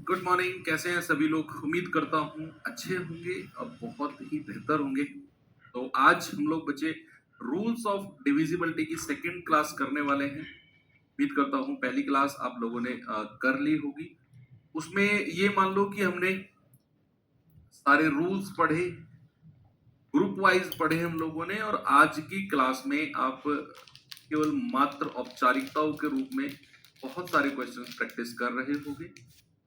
Good morning. कैसे हैं सभी लोग? उम्मीद करता हूँ अच्छे होंगे और बहुत ही बेहतर होंगे। तो आज हम लोग बच्चे रूल्स ऑफ डिविजिबिलिटी की सेकंड क्लास करने वाले हैं। उम्मीद करता हूँ पहली क्लास आप लोगों ने कर ली होगी। उसमें ये मान लो कि हमने सारे रूल्स पढ़े, ग्रुप वाइज पढ़े हम लोगों ने, और आज की क्लास में आप केवल मात्र औपचारिकताओं के रूप में बहुत सारे क्वेश्चंस प्रैक्टिस कर रहे होंगे।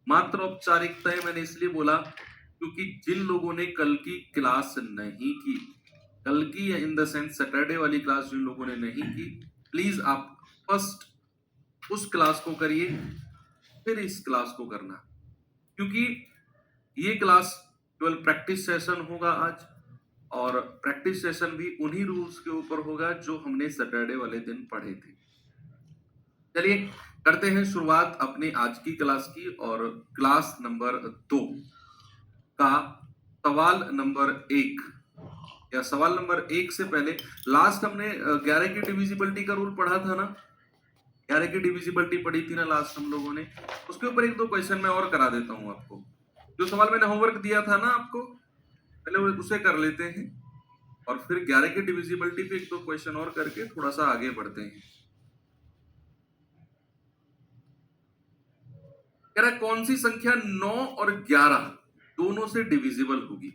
मात्र औपचारिकताएं मैंने इसलिए बोला क्योंकि जिन लोगों ने कल की क्लास नहीं की, कल की इन द सेंस सैटरडे वाली क्लास जिन लोगों ने नहीं की, प्लीज आप फर्स्ट उस क्लास को करिए, फिर इस क्लास को करना, क्योंकि ये क्लास केवल प्रैक्टिस सेशन होगा आज, और प्रैक्टिस सेशन भी उन्हीं रूल्स के ऊपर होगा जो हमने सैटरडे वाले दिन पढ़े थे। चलिए करते हैं शुरुआत अपने आज की क्लास की, और क्लास नंबर 2 का सवाल नंबर 1, या सवाल नंबर 1 से पहले लास्ट हमने 11 की डिविजिबिलिटी का रूल पढ़ा था ना। 11 की डिविजिबिलिटी पढ़ी थी ना लास्ट हम लोगों ने। उसके ऊपर एक दो क्वेश्चन मैं और करा देता हूं आपको। जो सवाल मैंने होमवर्क दिया था ना आपको, पहले उसे कर लेते हैं और फिर 11 की डिविजिबिलिटी पे एक दो क्वेश्चन और करके थोड़ा सा आगे बढ़ते हैं। कह रहा कौन सी संख्या 9 और 11 दोनों से डिविजिबल होगी?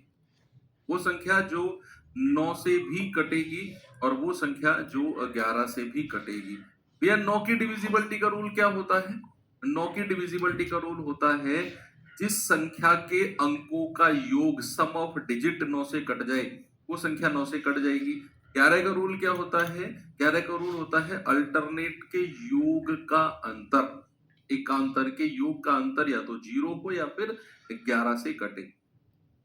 वो संख्या जो 9 से भी कटेगी और वो संख्या जो 11 से भी कटेगी। भैया 9 की डिविजिबिलिटी का रूल क्या होता है? 9 की डिविजिबिलिटी का रूल होता है जिस संख्या के अंकों का योग सम ऑफ डिजिट 9 से कट जाए वो संख्या 9 से कट जाएगी। 11 का रूल क्या होता है? 11 का रूल होता है अल्टरनेट के योग का अंतर, एकांतर के योग का अंतर या तो 0 हो या फिर 11 से कटे।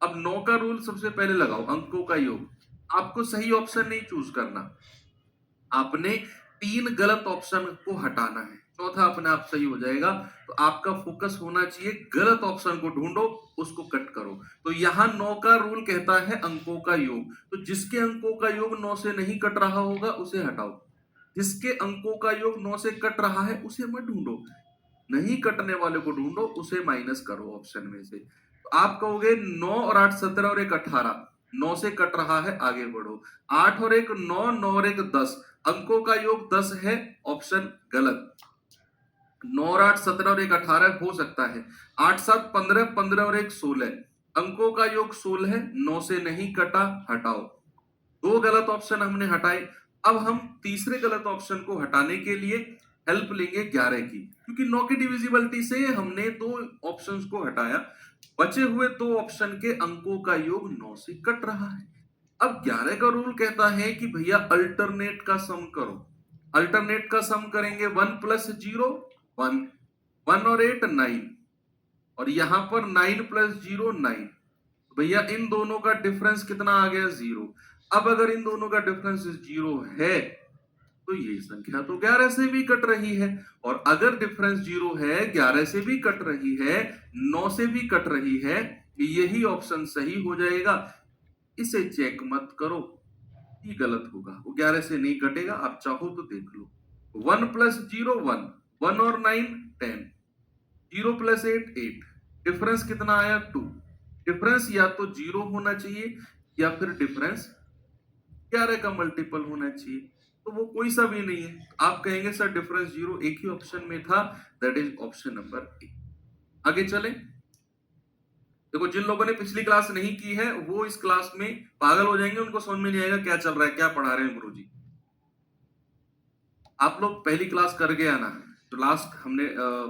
अब 9 का रूल सबसे पहले लगाओ, अंकों का योग। आपको सही ऑप्शन नहीं चूज करना, आपने 3 गलत ऑप्शन को हटाना है, चौथा अपने आप सही हो जाएगा। तो आपका फोकस होना चाहिए गलत ऑप्शन को ढूंढो, उसको कट करो। तो यहां 9 का रूल कहता है अंकों का योग, तो जिसके अंकों का योग 9 से नहीं कट रहा होगा उसे हटाओ, जिसके अंकों का योग 9 से कट रहा है उसे मत ढूंढो, नहीं कटने वाले को ढूंढो, उसे माइनस करो ऑप्शन में से। तो आप कहोगे 9 और 8 17 और 1 18, 9 से कट रहा है, आगे बढ़ो। 8 और 1 9, 9 और 1 10, अंकों का योग 10 है, ऑप्शन गलत। 9 और 8 17 और 1 18 हो सकता है। 8 7 15, 15 और 1 16, अंकों का योग 16 है, 9 से नहीं कटा, हटाओ। दो गलत ऑप्शन हमने हटाए। अब हम तीसरे गलत ऑप्शन को हटाने के लिए हेल्प लेंगे 11 की, क्योंकि 9 की डिविजिबिलिटी से हमने दो ऑप्शंस को हटाया, बचे हुए दो ऑप्शन के अंकों का योग 9 से कट रहा है। अब 11 का रूल कहता है कि भैया अल्टरनेट का सम करो। अल्टरनेट का सम करेंगे 1 प्लस 0 1, 1 और 8 9, और यहां पर 9 प्लस 0 9। भैया इन दोनों का डिफरेंस कितना आ गया? 0। अब अगर इन दोनों का डिफरेंस 0 है तो ये संख्या तो 11 से भी कट रही है, और अगर डिफरेंस 0 है, 11 से भी कट रही है, 9 से भी कट रही है, यही ऑप्शन सही हो जाएगा। इसे चेक मत करो, ये गलत होगा, वो 11 से नहीं कटेगा। आप चाहो तो देख लो। 1 प्लस 0 1, 1 और 9 10, 0 प्लस 8 8, डिफरेंस कितना आया? 2। डिफरेंस या तो 0 होना चाहिए या फिर डिफरेंस 11 का मल्टीपल होना चाहिए, तो वो कोई सा भी नहीं है। आप कहेंगे सर डिफरेंस 0 एक ही ऑप्शन में था, that is option number A. आगे चलें। देखो जिन लोगों ने पिछली क्लास नहीं की है वो इस क्लास में पागल हो जाएंगे, उनको समझ में नहीं आएगा क्या चल रहा है, क्या पढ़ा रहे हैं गुरुजी। आप लोग पहली क्लास कर गए आना। तो लास्ट हमने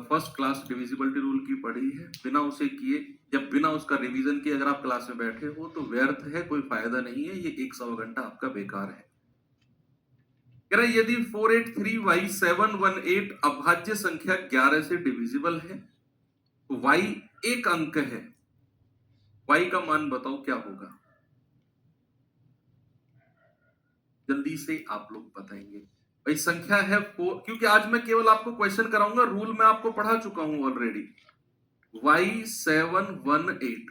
फर्स्ट क्लास डिविजिबिलिटी रूल की पढ़ी है, बिना उसे किए या बिना उसका रिवीजन किए अगर आप क्लास में बैठे हो तो व्यर्थ है, कोई फायदा नहीं है, ये 1 घंटा आपका बेकार है। कह रहा है यदि 483y718 अभाज्य संख्या 11 से डिविजिबल है तो y एक अंक है, y का मान बताओ क्या होगा? जल्दी से आप लोग बताएंगे। भाई संख्या है 4, क्योंकि आज मैं केवल आपको क्वेश्चन कराऊंगा, रूल मैं आपको पढ़ा चुका हूं ऑलरेडी। y718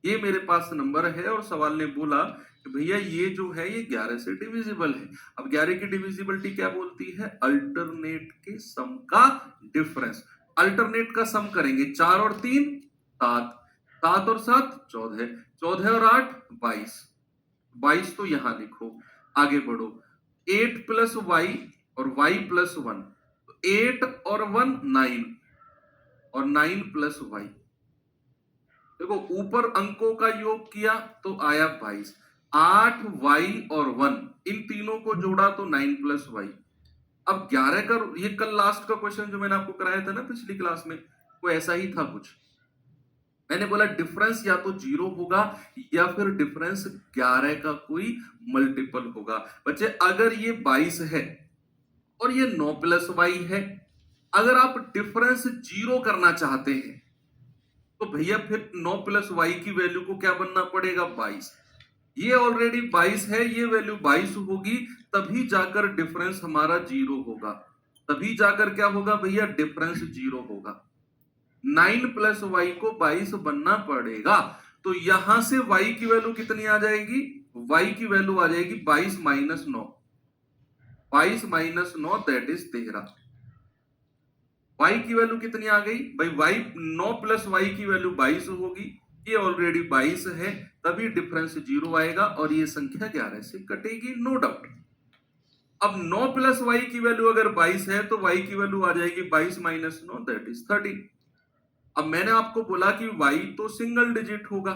ये मेरे पास नंबर है, और सवाल ने बोला कि भैया ये जो है ये 11 से डिविजिबल है। अब 11 की डिविजिबिलिटी क्या बोलती है? अल्टरनेट के सम का डिफरेंस। अल्टरनेट का सम करेंगे, 4 और 3 7, 7 और 7 14, 14 और 8 22, 22 तो यहां लिखो। आगे बढ़ो, 8 प्लस वाई और y प्लस 1, 8 और 1 9 और 9 प्लस वाई। देखो ऊपर अंकों का योग किया तो आया 22, 8 वाई और 1 इन तीनों को जोड़ा तो 9 प्लस वाई। अब 11 का, ये कल लास्ट का क्वेश्चन जो मैंने आपको कराया था ना पिछली क्लास में, वो ऐसा ही था कुछ। मैंने बोला डिफरेंस या तो 0 होगा या फिर डिफरेंस 11 का कोई मल्टीपल होगा। बच्चे अगर ये 22 है और ये 9 प्लस वाई है, अगर आप डिफरेंस 0 करना चाहते हैं तो भैया फिर 9 प्लस वाई की वैल्यू को क्या बनना पड़ेगा, 22। ये ऑलरेडी 22 है, ये वैल्यू 22 होगी, तभी जाकर डिफरेंस हमारा 0 होगा। तभी जाकर क्या होगा भैया, डिफरेंस 0 होगा। 9 प्लस वाई को 22 बनना पड़ेगा। तो यहां से y की वैल्यू कितनी आ जाएगी, y की वैल्यू आ जाएगी 22 minus 9, 22 minus 9 that is 13। y की वैल्यू कितनी आ गई भाई, y 9 प्लस y की वैल्यू 22 होगी, ये ऑलरेडी 22 है, तभी डिफरेंस 0 आएगा और ये संख्या 11 से कटेगी, नो डाउट। अब 9 प्लस y की वैल्यू अगर 22 है तो y की वैल्यू आ जाएगी 22 माइनस 9 दैट इज 13। अब मैंने आपको बोला कि y तो सिंगल डिजिट होगा,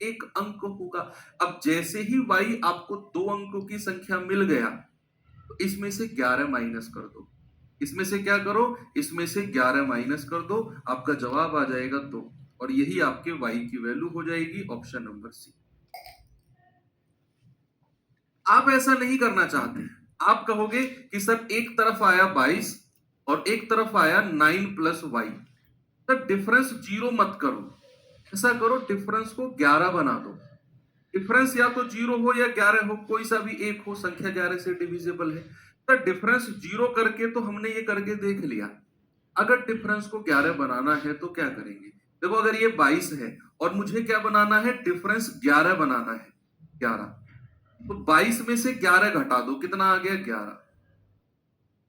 एक अंक होगा। अब जैसे ही y आपको 2 अंकों की संख्या मिल गया तो इसमें से 11 माइनस कर दो। इसमें से क्या करो, इसमें से 11 माइनस कर दो, आपका जवाब आ जाएगा 2 और यही आपके y की वैल्यू हो जाएगी, ऑप्शन नंबर सी। आप ऐसा नहीं करना चाहते, आप कहोगे कि सर एक तरफ आया 22 और एक तरफ आया 9 प्लस वाई, तो डिफरेंस 0 मत करो, ऐसा करो डिफरेंस को 11 बना दो। डिफरेंस या तो 0 हो या 11 हो, कोई सा भी एक हो, संख्या 11 से डिविजिबल है। तो डिफरेंस 0 करके तो हमने ये करके देख लिया। अगर डिफरेंस को 11 बनाना है तो क्या करेंगे, देखो अगर ये 22 है और मुझे क्या बनाना है, डिफरेंस 11 बनाना है, 11, तो 22 में से 11 घटा दो, कितना आ गया 11।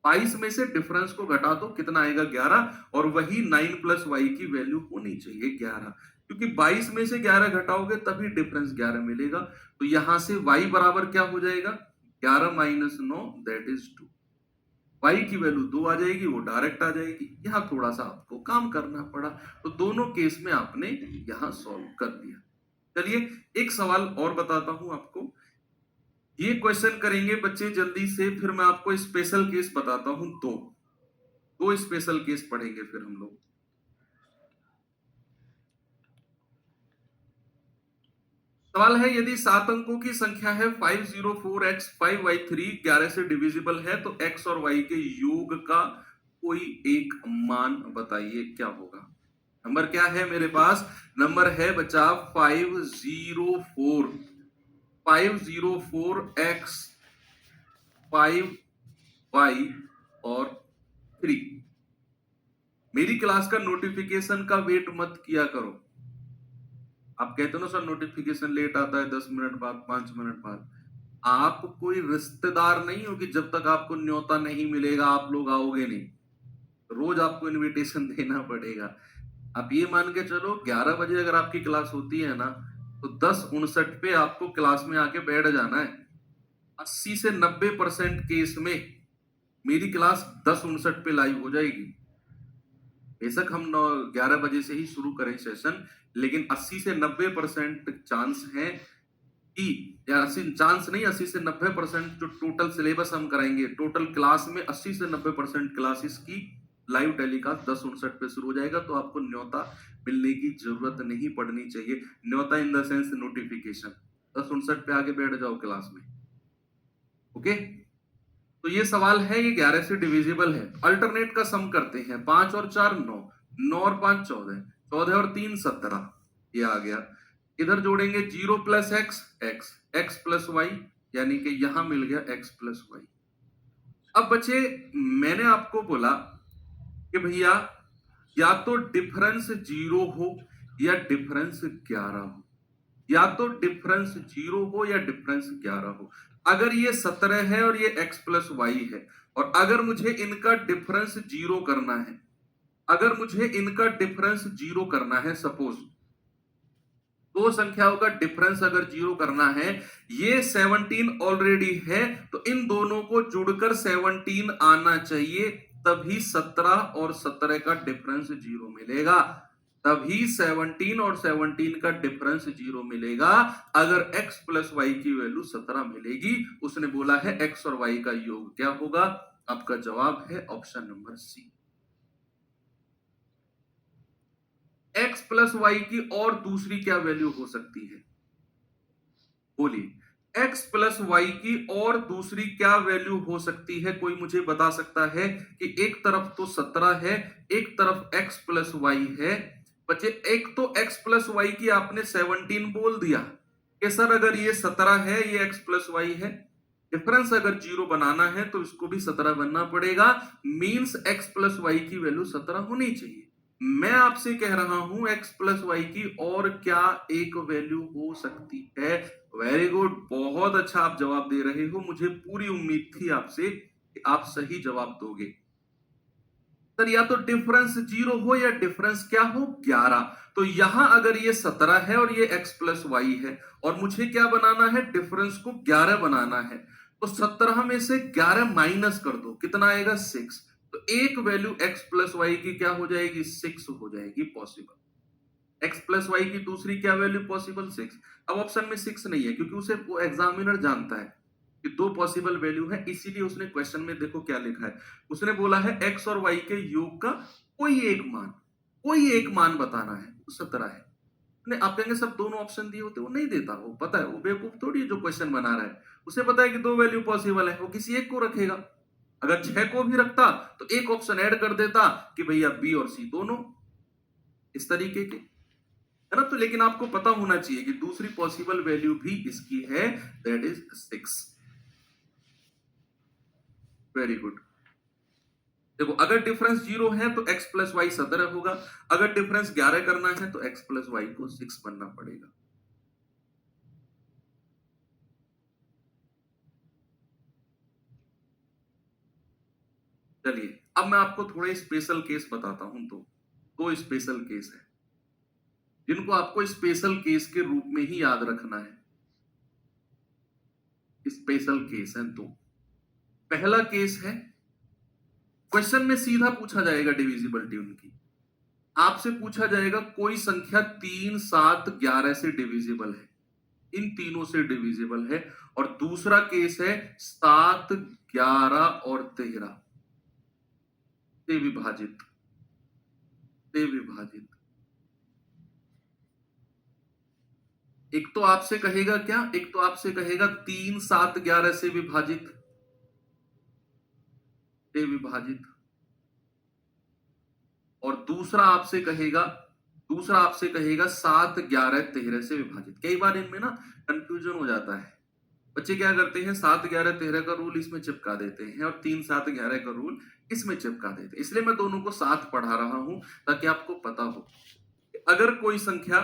22 में से डिफरेंस को घटा दो, कितना आएगा 11, और वही 9 प्लस वाई की वैल्यू होनी चाहिए 11, क्योंकि 22 में से 11 घटाओगे तभी डिफरेंस 11 मिलेगा। तो यहां से y बराबर क्या हो जाएगा, 11 माइनस 9 दैट इज 2। y की वैल्यू 2 आ जाएगी, वो डायरेक्ट आ जाएगी। यहां थोड़ा सा आपको काम करना पड़ा, तो दोनों केस में आपने यहां सॉल्व कर दिया। चलिए एक सवाल और बताता हूं आपको, ये क्वेश्चन करेंगे बच्चे जल्दी से, फिर मैं आपको स्पेशल केस बताता हूं। दो स्पेशल केस पढ़ेंगे फिर हम लोग। सवाल है, यदि 7 अंकों की संख्या है 504x 5y3 11 से डिविजिबल है तो x और y के योग का कोई एक मान बताइए, क्या होगा। नंबर क्या है मेरे पास, नंबर है बच्चा 504, 504x 5y और 3। मेरी क्लास का नोटिफिकेशन का वेट मत किया करो। आप कहते हो ना सर नोटिफिकेशन लेट आता है 10 मिनट बाद, 5 मिनट बाद। आप कोई रिश्तेदार नहीं हो कि जब तक आपको न्योता नहीं मिलेगा आप लोग आओगे नहीं। रोज आपको इनविटेशन देना पड़ेगा। आप ये मान के चलो 11 बजे अगर आपकी क्लास होती है ना, तो 10:59 पे आपको क्लास में आके बैठ जाना है। 80 से 90% केस में मेरी क्लास 10:59 पे लाइव हो जाएगी। बेशक हम 11 बजे से ही शुरू करें सेशन, लेकिन 80 से 90% चांस है कि, या 80 चांस नहीं, 80 से 90% जो टोटल सिलेबस हम कराएंगे, टोटल क्लास में 80 से 90% क्लासेस की लाइव टेलीकास्ट 10:59 पे शुरू हो जाएगा। तो आपको न्योता मिलने की जरूरत नहीं पड़नी चाहिए। न्योता इन द सेंस नोटिफिकेशन, 10:59 पे आके बैठ जाओ क्लास में। ओके, तो ये सवाल है, ये 11 से डिविजिबल है। अल्टरनेट का सम करते हैं, 5 और 4 9, 9 और 5 14, 14 और 3 17, ये आ गया। इधर जोड़ेंगे 0 plus x, x plus y, यानी कि यहां मिल गया x प्लस वाई। अब बच्चे मैंने आपको बोला कि भैया या तो डिफरेंस 0 हो या डिफरेंस 11 हो, या तो डिफरेंस 0 हो या डिफरेंस 11 हो। अगर ये 17 है और ये x प्लस वाई है, और अगर मुझे इनका डिफरेंस 0 करना है, अगर मुझे इनका डिफरेंस जीरो करना है, सपोज दो संख्याओं का डिफरेंस अगर जीरो करना है, ये 17 ऑलरेडी है, तो इन दोनों को जुड़कर 17 आना चाहिए, तभी 17 और 17 का डिफरेंस जीरो मिलेगा। तभी 17 और 17 का डिफरेंस जीरो मिलेगा अगर x प्लस वाई की वैल्यू 17 मिलेगी। उसने बोला है x और y का योग क्या होगा? आपका जवाब है option number C. x plus y की और दूसरी क्या वैल्यू हो सकती है? बोलिए, x प्लस वाई की और दूसरी क्या वैल्यू हो सकती है? कोई मुझे बता सकता है कि एक तरफ तो 17 है, एक तरफ x प्लस वाई है, बच्चे एक तो x प्लस वाई की आपने 17 बोल दिया कि सर अगर ये 17 है, ये x प्लस वाई है, डिफरेंस अगर जीरो बनाना है तो इसको भी 17 बनना पड़ेगा, मींस x प्लस वाई की वैल्यू 17 होनी चाहिए। मैं आपसे कह रहा हूं x प्लस वाई की और क्या एक वैल्यू हो सकती है? वेरी गुड, बहुत अच्छा आप जवाब दे रहे हो। मुझे पूरी उम्मीद थी आपसे कि आप सही जवाब दोगे। सर या तो डिफरेंस जीरो हो या डिफरेंस क्या हो 11। तो यहां अगर ये 17 है और ये x प्लस वाई है और मुझे क्या बनाना है? डिफरेंस को 11 बनाना है, तो 17 में से 11 माइनस कर दो, कितना आएगा? 6। तो एक वैल्यू x प्लस वाई की क्या हो जाएगी? 6 हो जाएगी पॉसिबल। x प्लस वाई की दूसरी क्या वैल्यू पॉसिबल? 6। अब ऑप्शन में 6 नहीं है क्योंकि उसे वो एग्जामिनर जानता है कि दो पॉसिबल वैल्यू है, इसीलिए उसने क्वेश्चन में देखो क्या लिखा है। उसने बोला है x और y के योग का कोई एक मान बताना है, तो 17 है। नहीं, आप कहेंगे सब दोनों ऑप्शन दिए होते, वो नहीं देता, वो पता है, वो बेवकूफ थोड़ी है जो क्वेश्चन बना रहा है। उसे पता है कि दो वैल्यू पॉसिबल है, वो किसी एक को रखेगा। अगर 6 को भी रखता तो एक ऑप्शन ऐड कर देता कि भैया बी और सी दोनों, इस तरीके के, है ना। तो लेकिन आपको पता होना चाहिए कि दूसरी पॉसिबल वैल्यू भी इसकी है, दैट इज 6। Very good. देखो, अगर डिफरेंस जीरो है तो x प्लस वाई 17 होगा, अगर डिफरेंस 11 करना है तो x प्लस वाई को 6 बनना पड़ेगा। चलिए अब मैं आपको थोड़े स्पेशल केस बताता हूं। तो दो स्पेशल केस है जिनको आपको स्पेशल केस के रूप में ही याद रखना है। स्पेशल केस है तो पहला केस है, क्वेश्चन में सीधा पूछा जाएगा डिविजिबिलिटी उनकी। आपसे पूछा जाएगा कोई संख्या 3, 7, 11 से डिविजिबल है, इन तीनों से डिविजिबल है। और दूसरा केस है 7, 11 और 13 से विभाजित, से विभाजित। एक तो आपसे कहेगा क्या? एक तो आपसे कहेगा 3, 7, 11 से विभाजित, से विभाजित। और दूसरा आपसे कहेगा 7, 11, 13 से विभाजित। कई बार इनमें ना कंफ्यूजन हो जाता है। बच्चे क्या करते हैं, 7, 11, 13 का रूल इसमें चिपका देते हैं और 3, 7, 11 का रूल इसमें चिपका देते हैं। इसलिए मैं दोनों को साथ पढ़ा रहा हूं ताकि आपको पता हो अगर कोई संख्या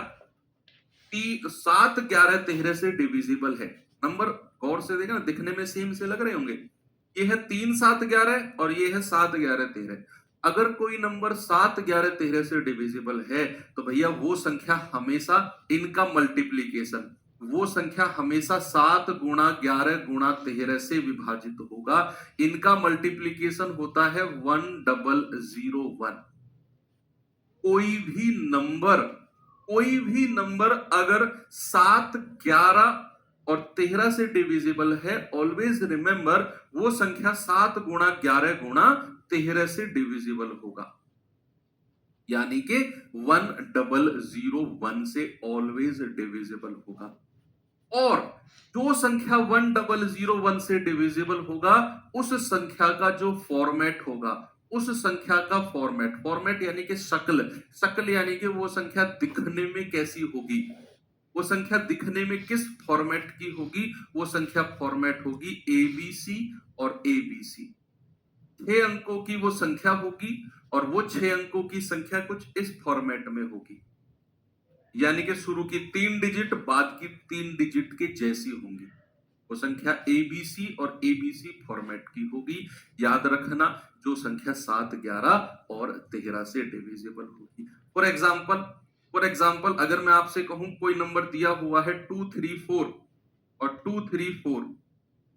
7, 11, 13 से डिविजिबल है। नंबर गौर से देखना, दिखने में सेम से लग रहे होंगे। ये है 3, 7, 11 और ये है 7, 11, 13। अगर कोई नंबर 7, 11, 13 से डिविजिबल है तो भैया वो संख्या हमेशा, इनका मल्टीप्लीकेशन, वो संख्या हमेशा 7 गुणा 11 गुणा 13 से विभाजित होगा। इनका मल्टीप्लीकेशन होता है 1001। कोई भी नंबर अगर 7, 11 और 13 से डिविजिबल है, ऑलवेज रिमेंबर वो संख्या 7 गुणा 11 गुणा 13 से डिविजिबल होगा, यानी कि 1001 से ऑलवेज डिविजिबल होगा। और जो संख्या 1001 से डिविजिबल होगा, उस संख्या का जो फॉर्मेट होगा, उस संख्या का फॉर्मेट यानी कि शक्ल यानी कि वो संख्या दिखने में कैसी होगी, वो संख्या दिखने में किस फॉर्मेट की होगी, वो संख्या फॉर्मेट होगी एबीसी और एबीसी। 6 अंकों की वो संख्या होगी और वो 6 अंकों की संख्या कुछ इस फॉर्मेट में होगी, यानी कि शुरू की 3 डिजिट बाद की 3 डिजिट के जैसी होंगी। वो संख्या एबीसी और एबीसी फॉर्मेट की होगी। याद रखना, जो संख्या 7, 11 और 13 से डिविजिबल होगी। फॉर एग्जाम्पल अगर मैं आपसे कहूं कोई नंबर दिया हुआ है 234 और 234,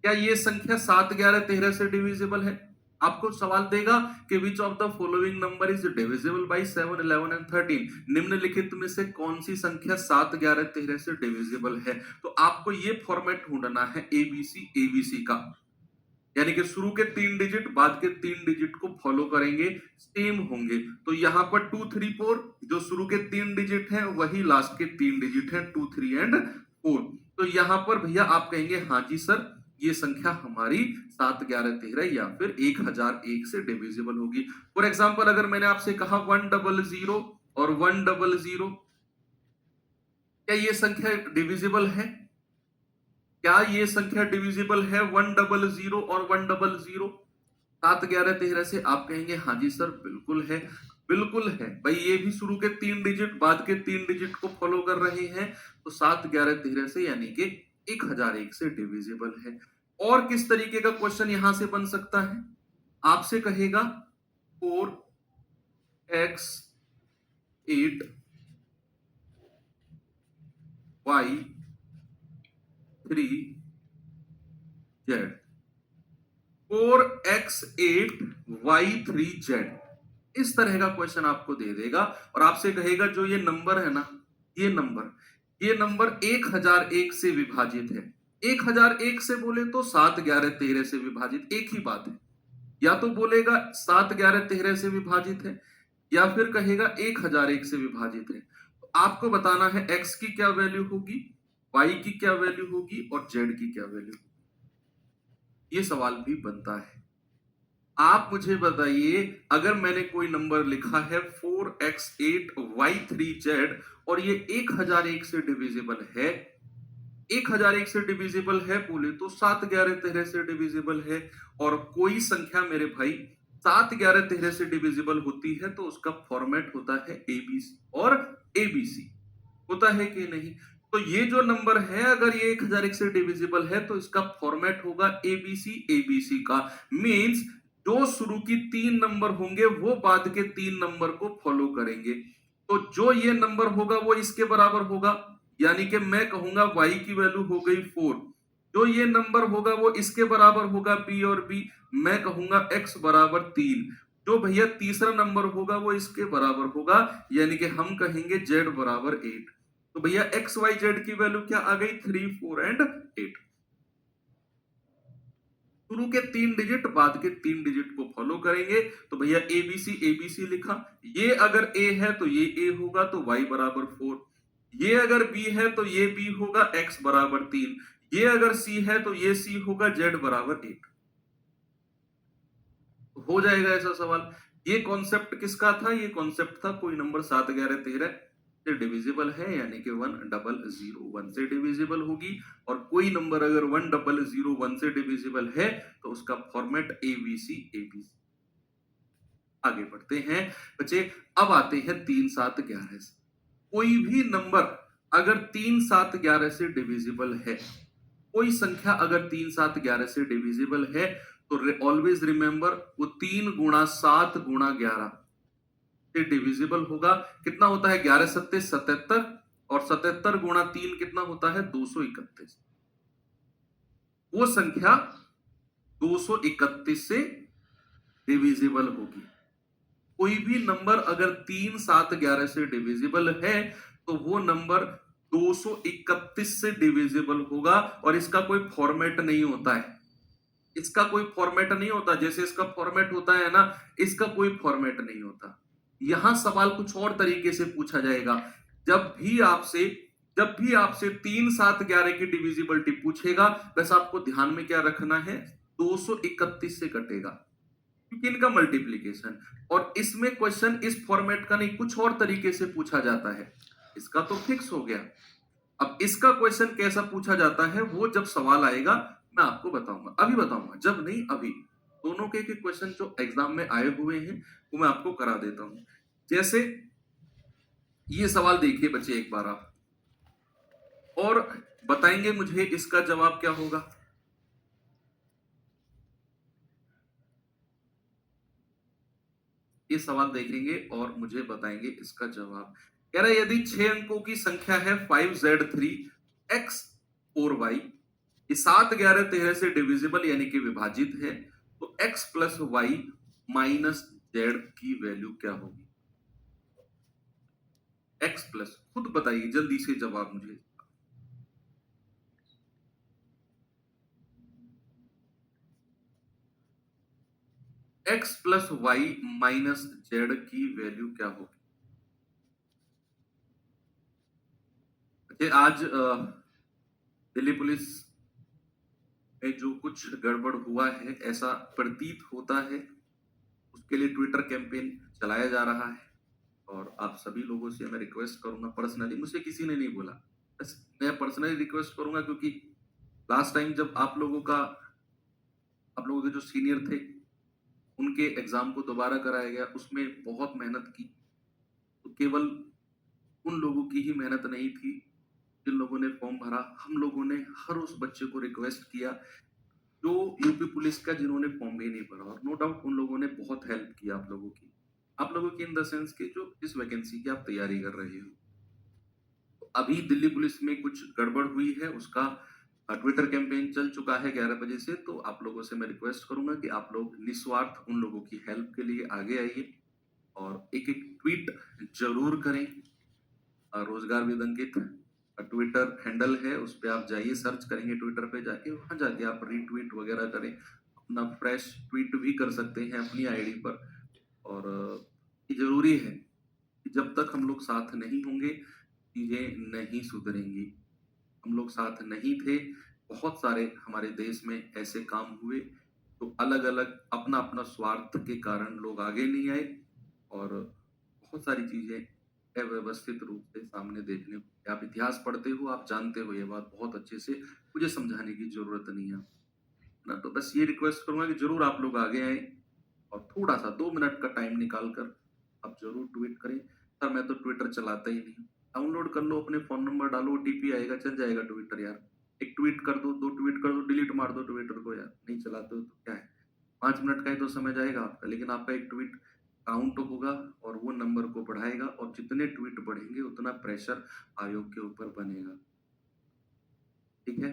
क्या ये संख्या 7, 11, 13 से डिविजिबल है? आपको सवाल देगा कि which of the following number is divisible by 7, 11 and 13। निम्नलिखित में से कौन सी संख्या 7, 11, 13 से डिविजिबल है? तो आपको ये फॉर्मेट ढूंढना है एबीसी एबीसी का, यानी कि शुरू के 3 डिजिट बाद के 3 डिजिट को फॉलो करेंगे, सेम होंगे। तो यहाँ पर 234 जो शुरू के 3 डिजिट हैं वही लास्ट के 3 डिजिट हैं, 2, 3 एंड 4। तो यहाँ पर भैया आप कहेंगे हाँ जी सर, ये संख्या हमारी 7, 11, 13 या फिर 1001 से डिविजिबल होगी। फॉर एग्जाम्पल अगर मैंने आपसे कहा 100 और 100, क्या ये संख्या डिविजिबल है? क्या ये संख्या डिविजिबल है 100 और 100? 7, 11, 13 से आप कहेंगे हाँ जी सर बिल्कुल है, बिल्कुल है भाई, ये भी शुरू के 3 डिजिट बाद के 3 डिजिट को फॉलो कर रहे हैं, तो 7, 11, 13 से यानी कि 1001 से डिविजिबल है। और किस तरीके का क्वेश्चन यहां से बन सकता है? आपसे कहेगा 4x 8 y 3 z, 4x8 y3 z, इस तरह का क्वेश्चन आपको दे देगा और आपसे कहेगा जो ये नंबर है ना, ये नंबर 1001 से विभाजित है। 1001 से बोले तो 7, 11, 13 से विभाजित, एक ही बात है। या तो बोलेगा 7, 11, 13 से विभाजित है या फिर कहेगा 1001 से विभाजित है। तो आपको बताना है x की क्या वैल्यू होगी, y की क्या वैल्यू होगी और z की क्या वैल्यू होगी। ये सवाल भी बनता है। आप मुझे बताइए, अगर मैंने कोई नंबर लिखा है 4x8 y3z और ये 1001 से डिविजिबल है, 1001 से डिविजिबल है बोले तो 7, 11, 13 से डिविजिबल है, और कोई संख्या मेरे भाई 7, 11, 13 से डिविजिबल होती है तो उसका फॉर्मेट होता है एबीसी और एबीसी, होता है कि नहीं? तो ये जो नंबर है अगर ये 1001 से डिविजिबल है तो इसका फॉर्मेट होगा एबीसी एबीसी का। मींस जो शुरू की 3 नंबर होंगे वो बाद के 3 नंबर को फॉलो करेंगे। तो जो ये नंबर होगा वो इसके बराबर होगा, यानी कि मैं कहूंगा y की वैल्यू हो गई 4। जो ये नंबर होगा वो इसके बराबर होगा b और b, मैं कहूंगा x बराबर 3। जो भैया तीसरा नंबर होगा वो इसके बराबर होगा, यानी कि हम कहेंगे z बराबर 8। तो भैया एक्स वाई जेड की वैल्यू क्या आ गई, 3, 4 एंड 8। शुरू के 3 डिजिट बाद के 3 डिजिट को फॉलो करेंगे। तो भैया एबीसी एबीसी लिखा, ये अगर ए है तो ये ए होगा तो y बराबर 4, ये अगर बी है तो ये बी होगा x बराबर 3, ये अगर सी है तो ये सी होगा z बराबर 8। हो जाएगा ऐसा सवाल। ये कॉन्सेप्ट किसका था? ये कॉन्सेप्ट था कोई नंबर 7, 11, 13 से डिविजिबल है, यानी कि 1001 से डिविजिबल होगी, और कोई नंबर अगर 1001 से डिविजिबल है तो उसका फॉर्मेट एबीसी एबीसी। आगे बढ़ते हैं बच्चे, अब आते हैं 3, 7, 11 से। कोई भी नंबर अगर 3, 7, 11 से डिविजिबल है, कोई संख्या अगर 3, 7, 11 से डिविजिबल है तो ऑलवेज रिमेंबर वो 3 गुणा 7 गुणा 11 से डिविजिबल होगा। कितना होता है? 11 सत्ते 77, और 77 गुणा 3 कितना होता है? 231। वो संख्या 231 से डिविजिबल होगी। कोई भी नंबर अगर 3, 7, 11 से डिविजिबल है तो वो नंबर 231 से डिविजिबल होगा, और इसका कोई फॉर्मेट नहीं होता है। इसका कोई फॉर्मेट नहीं होता, जैसे इसका फॉर्मेट होता है ना, इसका कोई फॉर्मेट नहीं होता। यहां सवाल कुछ और तरीके से पूछा जाएगा। जब भी आपसे 3, 7, 11 की डिविजिबिलिटी पूछेगा, बस आपको ध्यान में क्या रखना है, 231 से कटेगा क्योंकि इनका मल्टीप्लीकेशन। और इसमें क्वेश्चन इस फॉर्मेट का नहीं, कुछ और तरीके से पूछा जाता है। इसका तो फिक्स हो गया। अब इसका क्वेश्चन कैसा पूछा जाता है वो जब सवाल आएगा मैं आपको बताऊंगा, अभी बताऊंगा, जब नहीं अभी। दोनों के क्वेश्चन जो एग्जाम में आए हुए हैं वो मैं आपको करा देता हूं। जैसे ये सवाल देखिए बच्चे एक बार आप, और बताएंगे मुझे इसका जवाब क्या होगा। ये सवाल देखेंगे और मुझे बताएंगे इसका जवाब। कह रहा है यदि 6 अंकों की संख्या है 5z3 x 4y, ये 7 11 13 से डिविजिबल यानी कि विभाजित है, तो x plus y minus z की वैल्यू क्या होगी? x प्लस, खुद बताइए जल्दी से जवाब मुझे। x plus y minus z की वैल्यू क्या होगी? आज दिल्ली पुलिस में जो कुछ गड़बड़ हुआ है ऐसा प्रतीत होता है, उसके लिए ट्विटर कैंपेन चलाया जा रहा है और आप सभी लोगों से मैं रिक्वेस्ट करूंगा पर्सनली, मुझसे किसी ने नहीं बोला, बस मैं पर्सनली रिक्वेस्ट करूंगा क्योंकि लास्ट टाइम जब आप लोगों के जो सीनियर थे उनके एग्जाम को दोबारा कराया गया, उसमें बहुत मेहनत की, तो केवल उन लोगों की ही मेहनत नहीं थी जिन लोगों ने फॉर्म भरा। हम लोगों ने हर उस बच्चे को रिक्वेस्ट किया जो यूपी पुलिस का जिन्होंने फॉर्म भी नहीं भरा, और नो डाउट उन लोगों ने बहुत हेल्प किया आप लोगों की इन द सेंस के जो इस वैकेंसी की आप तैयारी कर रहे हो। तो अभी दिल्ली पुलिस में कुछ गड़बड़ हुई है, उसका ट्विटर कैंपेन चल चुका है 11 बजे से, तो आप लोगों से मैं रिक्वेस्ट करूंगा कि आप लोग निस्वार्थ उन लोगों की हेल्प के लिए आगे आइए और एक एक ट्वीट जरूर करें। रोजगार विद अंकित ट्विटर हैंडल है, उस पर आप जाइए, सर्च करेंगे ट्विटर पे जाके, वहां जाके आप रीट्वीट वगैरह करें, अपना फ्रेश ट्वीट भी कर सकते हैं अपनी आईडी पर। और ये जरूरी है कि जब तक हम लोग साथ नहीं होंगे चीजें नहीं सुधरेंगी। हम लोग साथ नहीं थे, बहुत सारे हमारे देश में ऐसे काम हुए तो अलग अलग अपना अपना स्वार्थ के कारण लोग आगे नहीं आए और बहुत सारी चीजें अव्यवस्थित रूप से सामने देखने को। आप इतिहास पढ़ते हो, आप जानते हो ये बात बहुत अच्छे से, मुझे समझाने की जरूरत नहीं है ना। तो बस ये रिक्वेस्ट करूंगा कि जरूर आप लोग आगे आए और थोड़ा सा 2 मिनट का टाइम निकाल कर आप जरूर ट्वीट करें। सर मैं तो ट्विटर चलाता ही नहीं, डाउनलोड कर लो, अपने फोन नंबर डालो, ओटीपी आएगा, चल जाएगा ट्विटर यार। एक ट्वीट कर दो, 2 ट्वीट कर दो, डिलीट मार दो ट्विटर को यार, नहीं चलाते हो तो क्या है, 5 मिनट का ही तो समय जाएगा आपका, लेकिन आपका एक ट्वीट काउंट होगा और वो नंबर को बढ़ाएगा, और जितने ट्वीट बढ़ेंगे उतना प्रेशर आयोग के ऊपर बनेगा। ठीक है,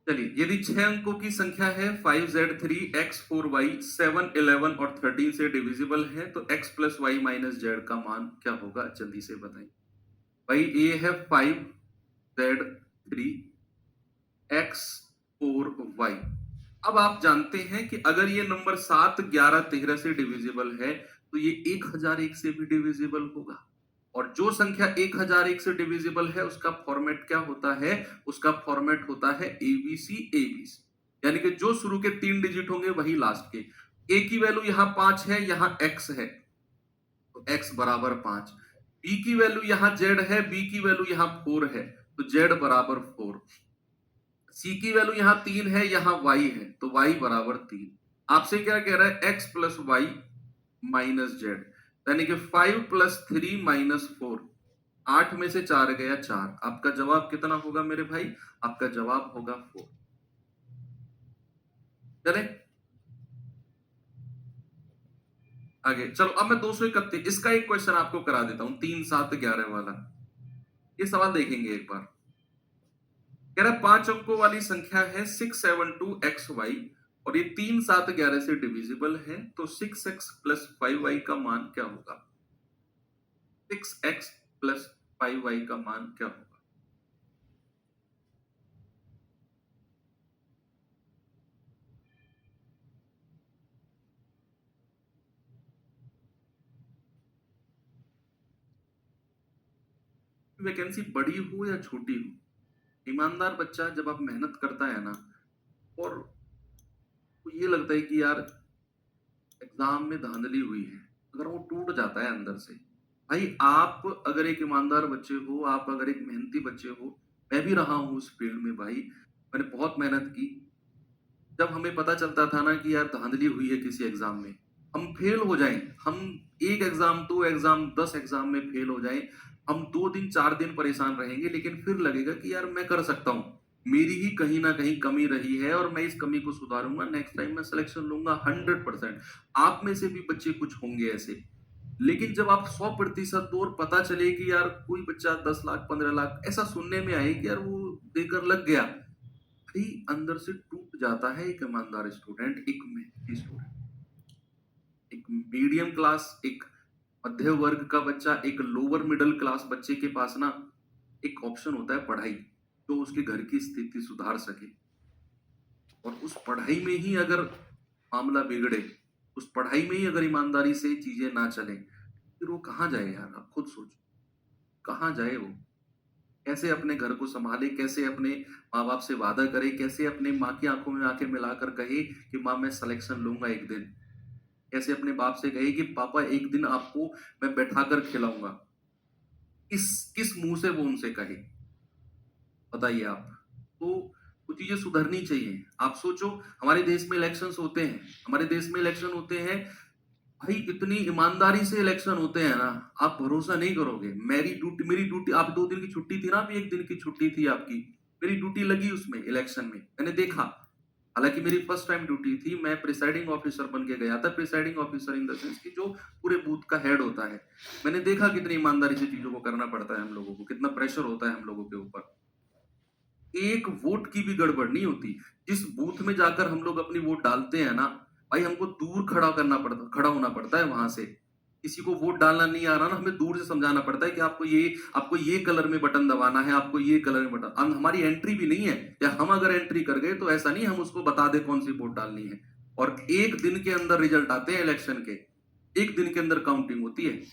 चलिए, यदि 6 अंकों की संख्या है 5z3 x 4y 7 11 और 13 से डिविजिबल है, तो x plus y minus z का मान क्या होगा? जल्दी से बताएं भाई। ये है 5z3 x 4y। अब आप जानते हैं कि अगर ये नंबर 7 11 13 से डिविजिबल है तो ये 1001 से भी डिविजिबल होगा, और जो संख्या 1001 से डिविजिबल है उसका फॉर्मेट क्या होता है? उसका फॉर्मेट होता है एबीसी एबीसी, यानी कि जो शुरू के 3 डिजिट होंगे वही लास्ट के। ए की वैल्यू यहां 5 है, यहां x है तो x बराबर 5। बी की वैल्यू यहां z है, बी की वैल्यू यहां 4 है तो z बराबर 4। सी की वैल्यू यहां 3 है, यहां y है तो y बराबर 3। आपसे क्या कह रहा है? x plus y minus z, यानी कि 5 प्लस 3 माइनस 4। 8 में से 4 गया 4। आपका जवाब कितना होगा मेरे भाई? आपका जवाब होगा 4। चले आगे, चलो अब मैं 231 इसका एक क्वेश्चन आपको करा देता हूं, 3 7 11 वाला। ये सवाल देखेंगे एक बार। कह रहा है 5 अंकों वाली संख्या है 672xy और ये 3 7 11 से डिविजिबल है, तो 6x प्लस 5y का मान क्या होगा? 6x प्लस 5y का मान क्या होगा? वैकेंसी बड़ी हो या छोटी हो, ईमानदार बच्चा जब आप मेहनत करता है ना, और तो ये लगता है कि यार एग्जाम में धांधली हुई है, अगर वो टूट जाता है अंदर से। भाई आप अगर एक ईमानदार बच्चे हो, आप अगर एक मेहनती बच्चे हो, मैं भी रहा हूँ उस फील्ड में भाई, मैंने बहुत मेहनत की। जब हमें पता चलता था ना कि यार धांधली हुई है किसी एग्जाम में, हम फेल हो जाएं, हम एक एग्जाम 2 एग्जाम 10 एग्जाम में फेल हो जाएं, हम 2 दिन 4 दिन परेशान रहेंगे, लेकिन फिर लगेगा कि यार मैं कर सकता हूँ, मेरी ही कहीं ना कहीं कमी रही है और मैं इस कमी को सुधारूंगा, नेक्स्ट टाइम मैं सिलेक्शन लूंगा 100%। आप में से भी बच्चे कुछ होंगे ऐसे। लेकिन जब आप 100% दो और पता चले कि यार कोई बच्चा 10 लाख 15 लाख ऐसा सुनने में आए कि यार वो देकर लग गया, भाई अंदर से टूट जाता है एक ईमानदार स्टूडेंट, एक मेहनती स्टूडेंट, एक मीडियम क्लास, एक मध्य वर्ग का बच्चा, एक लोअर मिडिल क्लास बच्चे के पास ना एक ऑप्शन होता है पढ़ाई, जो उसके घर की स्थिति सुधार सके। और उस पढ़ाई में ही अगर मामला बिगड़े, उस पढ़ाई में ही अगर ईमानदारी से चीजें ना चले, फिर वो कहाँ जाए यार? आप खुद सोचो, कहाँ जाए वो? कैसे अपने घर को संभाले, कैसे अपने माँ बाप से वादा करे, कैसे अपने माँ की आंखों में आंखें मिलाकर कहे कि माँ मैं सिलेक्शन लूंगा एक दिन, कैसे अपने बाप से कहे कि पापा एक दिन आपको मैं बैठाकर खिलाऊंगा। किस किस मुंह से वो उनसे कहे, बताइए आप? तो वो चीजें सुधरनी चाहिए। आप सोचो, हमारे देश में इलेक्शंस होते हैं, हमारे देश में इलेक्शन होते हैं, भाई इतनी ईमानदारी से इलेक्शन होते हैं ना, आप भरोसा नहीं करोगे। मेरी ड्यूटी, आप 2 दिन की छुट्टी थी ना, अभी 1 दिन की छुट्टी थी आपकी, मेरी ड्यूटी लगी उसमें इलेक्शन में, मैंने देखा। हालांकि मेरी फर्स्ट टाइम ड्यूटी थी, मैं प्रिसाइडिंग ऑफिसर बन के गया था। Presiding officer in the sense कि जो पूरे बूथ का हेड होता है। मैंने देखा कितनी ईमानदारी से चीजों को करना पड़ता है हम लोगों को, कितना प्रेशर होता है हम लोगों के ऊपर। एक वोट की भी गड़बड़ नहीं होती। जिस बूथ में जाकर हम लोग अपनी वोट डालते हैं ना, भाई हमको दूर खड़ा होना पड़ता है वहां से। किसी को वोट डालना नहीं आ रहा ना, हमें दूर से समझाना पड़ता है कि आपको ये कलर में बटन दबाना है, आपको ये कलर में बटन। हमारी एंट्री भी नहीं है, या हम अगर एंट्री कर गए तो ऐसा नहीं हम उसको बता दे कौन सी वोट डालनी है। और 1 दिन के अंदर रिजल्ट आते हैं इलेक्शन के, 1 दिन के अंदर काउंटिंग होती है।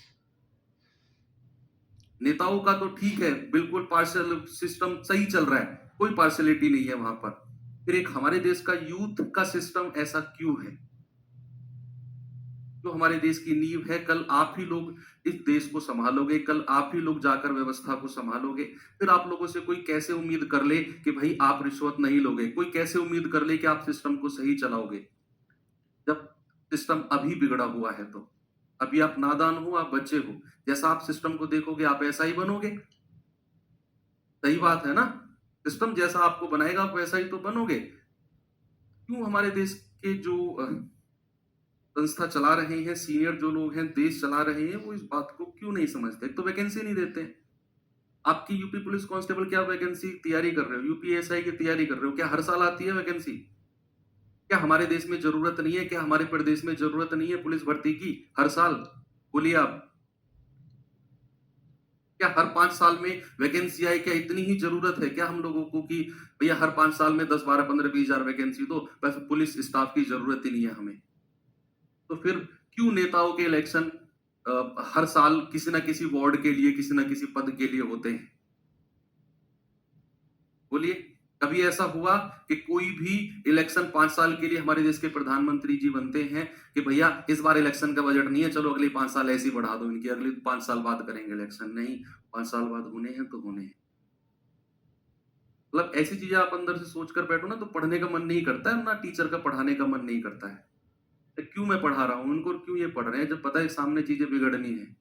नेताओं का तो ठीक है, बिल्कुल पार्शियल सिस्टम सही चल रहा है, कोई पार्शियलिटी नहीं है वहां पर। फिर एक हमारे देश का यूथ का सिस्टम ऐसा क्यों है? जो हमारे देश की नींव है, कल आप ही लोग इस देश को संभालोगे, कल आप ही लोग जाकर व्यवस्था को संभालोगे। फिर आप लोगों से कोई कैसे उम्मीद कर ले कि भाई आप रिश्वत नहीं लोगे? कोई कैसे उम्मीद कर ले कि आप सिस्टम को सही चलाओगे, जब सिस्टम अभी बिगड़ा हुआ है? तो अभी आप नादान हो, आप बच्चे हो, जैसा आप सिस्टम को देखोगे आप ऐसा ही बनोगे। सही बात है ना? सिस्टम जैसा आपको बनाएगा आप वैसा ही तो बनोगे। क्यों हमारे देश के जो संस्था चला रहे हैं, सीनियर जो लोग हैं, देश चला रहे हैं, वो इस बात को क्यों नहीं समझते? एक तो वैकेंसी नहीं देते हैं। आपकी यूपी पुलिस कांस्टेबल क्या वैकेंसी तैयारी कर रहे हो? यूपीएसआई की तैयारी कर रहे हो, क्या हर साल आती है वैकेंसी? क्या हमारे देश में जरूरत नहीं है? क्या हमारे प्रदेश में जरूरत नहीं है पुलिस भर्ती की हर साल? बोलिए आप। क्या हर 5 साल में वैकेंसी आए? क्या इतनी ही जरूरत है क्या हम लोगों को कि भैया हर 5 साल में 10 12 15 20 हजार वैकेंसी दो, बस पुलिस स्टाफ की जरूरत ही नहीं है हमें? तो फिर क्यों नेताओं के इलेक्शन हर साल किसी ना किसी वार्ड के लिए, किसी ना किसी पद के लिए होते हैं? बोलिए, कभी ऐसा हुआ कि कोई भी इलेक्शन 5 साल के लिए हमारे देश के प्रधानमंत्री जी बनते हैं कि भैया इस बार इलेक्शन का बजट नहीं है, चलो अगले 5 साल ऐसे ही बढ़ा दो इनकी, अगले 5 साल बाद करेंगे इलेक्शन? नहीं, 5 साल बाद होने हैं तो होने हैं। मतलब ऐसी चीजें आप अंदर से सोचकर बैठो ना, तो पढ़ने का मन नहीं करता है ना, टीचर का पढ़ाने का मन नहीं करता है। तो क्यों मैं पढ़ा रहा हूँ उनको, और क्यों ये पढ़ रहे हैं, जब पता है सामने चीजें बिगड़नी है?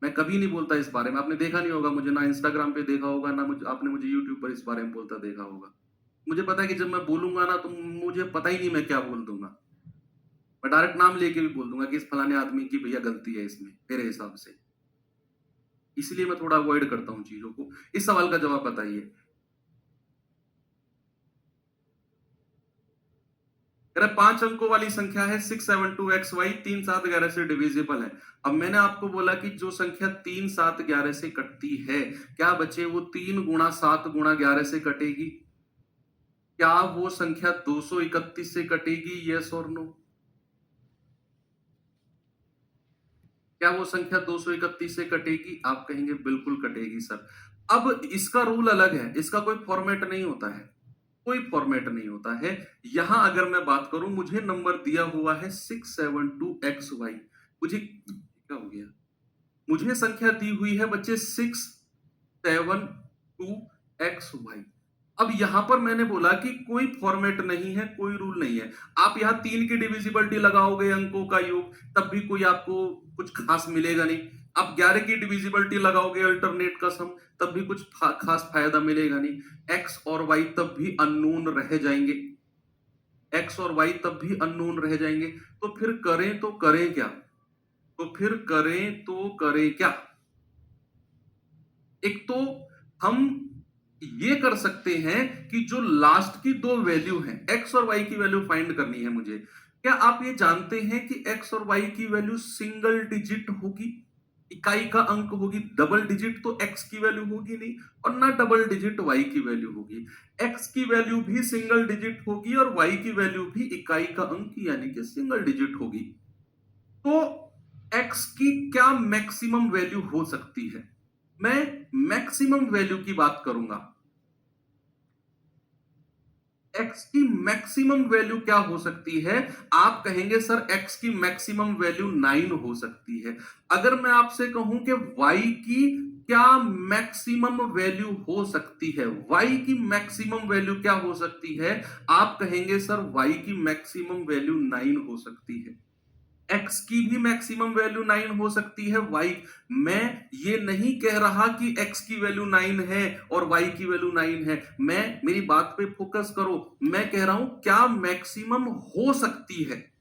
मैं कभी नहीं बोलता इस बारे में, आपने देखा नहीं होगा मुझे, ना इंस्टाग्राम पे देखा होगा, ना आपने मुझे यूट्यूब पर इस बारे में बोलता देखा होगा। मुझे पता है कि जब मैं बोलूंगा ना, तो मुझे पता ही नहीं मैं क्या बोल दूंगा। मैं डायरेक्ट नाम लेके भी बोल दूंगा कि इस फलाने आदमी की भैया गलती है इसमें, मेरे हिसाब से। इसलिए मैं थोड़ा अवॉइड करता हूँ चीजों को। इस सवाल का जवाब बताइए। कह रहा 5 अंकों वाली संख्या है 672xy, 3 7 11 से डिविजिबल है। अब मैंने आपको बोला कि जो संख्या 3 7 11 से कटती है, क्या बच्चे वो 3 गुणा 7 गुणा 11 से कटेगी? क्या वो संख्या 231 से कटेगी? यस और नो? क्या वो संख्या 231 से कटेगी? आप कहेंगे बिल्कुल कटेगी सर। अब इसका रूल अलग है, इसका कोई फॉर्मेट नहीं होता है, कोई फॉर्मेट नहीं होता है। यहां अगर मैं बात करूं, मुझे नंबर दिया हुआ है 672xy, मुझे क्या हो गया, मुझे संख्या दी हुई है बच्चे 672xy। अब यहां पर मैंने बोला कि कोई फॉर्मेट नहीं है, कोई रूल नहीं है। आप यहां 3 की डिविजिबिलिटी लगाओगे अंकों का योग, तब भी कोई आपको कुछ खास मिलेगा नहीं। आप 11 की डिविजिबिलिटी लगाओगे अल्टरनेट का सम, तब भी कुछ खास फायदा मिलेगा नहीं। एक्स और वाई तब भी अननोन रह जाएंगे, एक्स और वाई तब भी अननोन रह जाएंगे। तो फिर करें तो करें क्या? तो फिर करें तो करें क्या? एक तो हम ये कर सकते हैं कि जो लास्ट की दो वैल्यू हैं, एक्स और वाई की वैल्यू फाइंड करनी है मुझे। क्या आप ये जानते हैं कि एक्स और वाई की वैल्यू सिंगल डिजिट होगी, इकाई का अंक होगी? डबल डिजिट तो एक्स की वैल्यू होगी नहीं, और ना डबल डिजिट वाई की वैल्यू होगी। एक्स की वैल्यू भी सिंगल डिजिट होगी और वाई की वैल्यू भी इकाई का अंक यानी कि सिंगल डिजिट होगी। तो एक्स की क्या मैक्सिमम वैल्यू हो सकती है? मैं मैक्सिमम वैल्यू की बात करूंगा। एक्स की मैक्सिमम वैल्यू क्या हो सकती है? आप कहेंगे सर एक्स की मैक्सिमम वैल्यू 9 हो सकती है। अगर मैं आपसे कहूं कि वाई की क्या मैक्सिमम वैल्यू हो सकती है, वाई की मैक्सिमम वैल्यू क्या हो सकती है? आप कहेंगे सर वाई की मैक्सिमम वैल्यू 9 हो सकती है। एक्स की भी मैक्सिमम वैल्यू 9 हो सकती है। वाई, मैं ये नहीं कह रहा कि एक्स की वैल्यू 9 है और वाई की वैल्यू 9 है। मैं, मेरी बात पे फोकस करो। मैं कह रहा हूं क्या मैक्सिमम हो सकती है,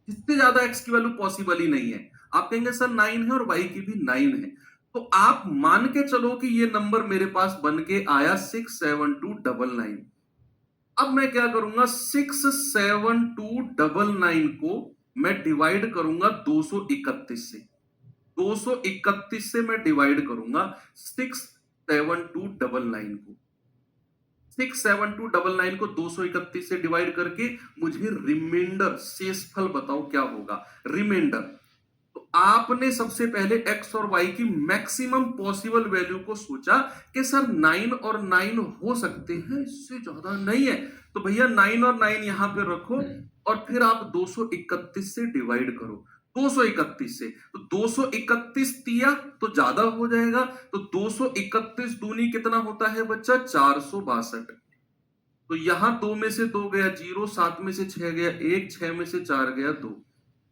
इससे ज्यादा एक्स की वैल्यू पॉसिबल ही नहीं है। आप कहेंगे सर 9 है और वाई की भी 9 है, तो आप मान के चलो कि ये नंबर मेरे पास बन के आया 67299। अब मैं क्या करूंगा, 67299 को मैं डिवाइड करूंगा 231 से। 231 से मैं डिवाइड करूंगा 67299 को। 67299 को 231 से डिवाइड करके मुझे रिमाइंडर, शेषफल बताओ क्या होगा रिमाइंडर। तो आपने सबसे पहले एक्स और वाई की मैक्सिमम पॉसिबल वैल्यू को सोचा कि सर 9 और 9 हो सकते हैं, इससे ज्यादा नहीं है। तो भैया 9 और 9 यहां पे रखो और फिर आप 231 से डिवाइड करो। 231 से, तो 231 दिया तो ज्यादा हो जाएगा, तो 231 दूनी कितना होता है बच्चा? 462। तो यहां 2 में से 2 गया 0, 7 में से 6 गया 1, 6 में से 4 गया 2।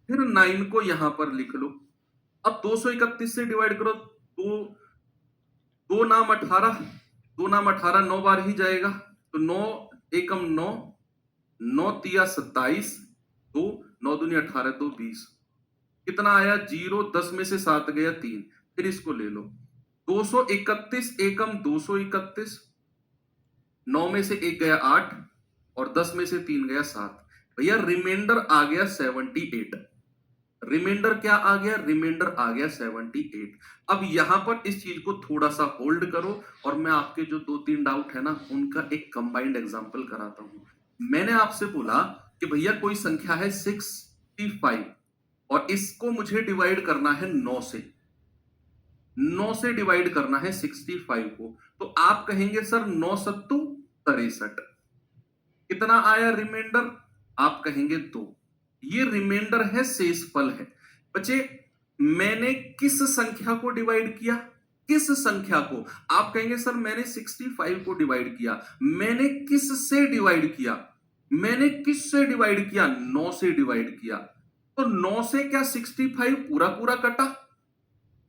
फिर 9 को यहां पर लिख लो। अब 231 से डिवाइड करो, दो, दो नाम 18, दो नाम 18 9 बार ही जाएगा, तो 9 एकम 9, 9 तिया 27, 2, 9 दूनी 18, 2 20। कितना आया? 0, 10 में से 7 गया 3। फिर इसको ले लो, 231 एकम 231, 9 में से 1 गया 8 और 10 में से 3 गया 7। भैया रिमाइंडर आ गया 78। रिमाइंडर क्या आ गया? रिमाइंडर आ गया 78। अब यहां पर इस चीज को थोड़ा सा होल्ड करो और मैं आपके जो 2-3 डाउट है ना उनका एक कंबाइंड एग्जांपल कराता हूं। मैंने आपसे बोला कि भैया कोई संख्या है 65 और इसको मुझे डिवाइड करना है 9 से। 9 से डिवाइड करना है 65 को, तो आप कहेंगे सर 9 सत्तू 63। कितना आया रिमाइंडर? आप कहेंगे 2। ये रिमाइंडर है, शेषफल है। बच्चे, मैंने किस संख्या को डिवाइड किया? किस संख्या को? आप कहेंगे सर मैंने 65 को डिवाइड किया। मैंने किस से डिवाइड किया? मैंने किस से डिवाइड किया? 9 से डिवाइड किया। तो 9 से क्या 65 पूरा पूरा कटा?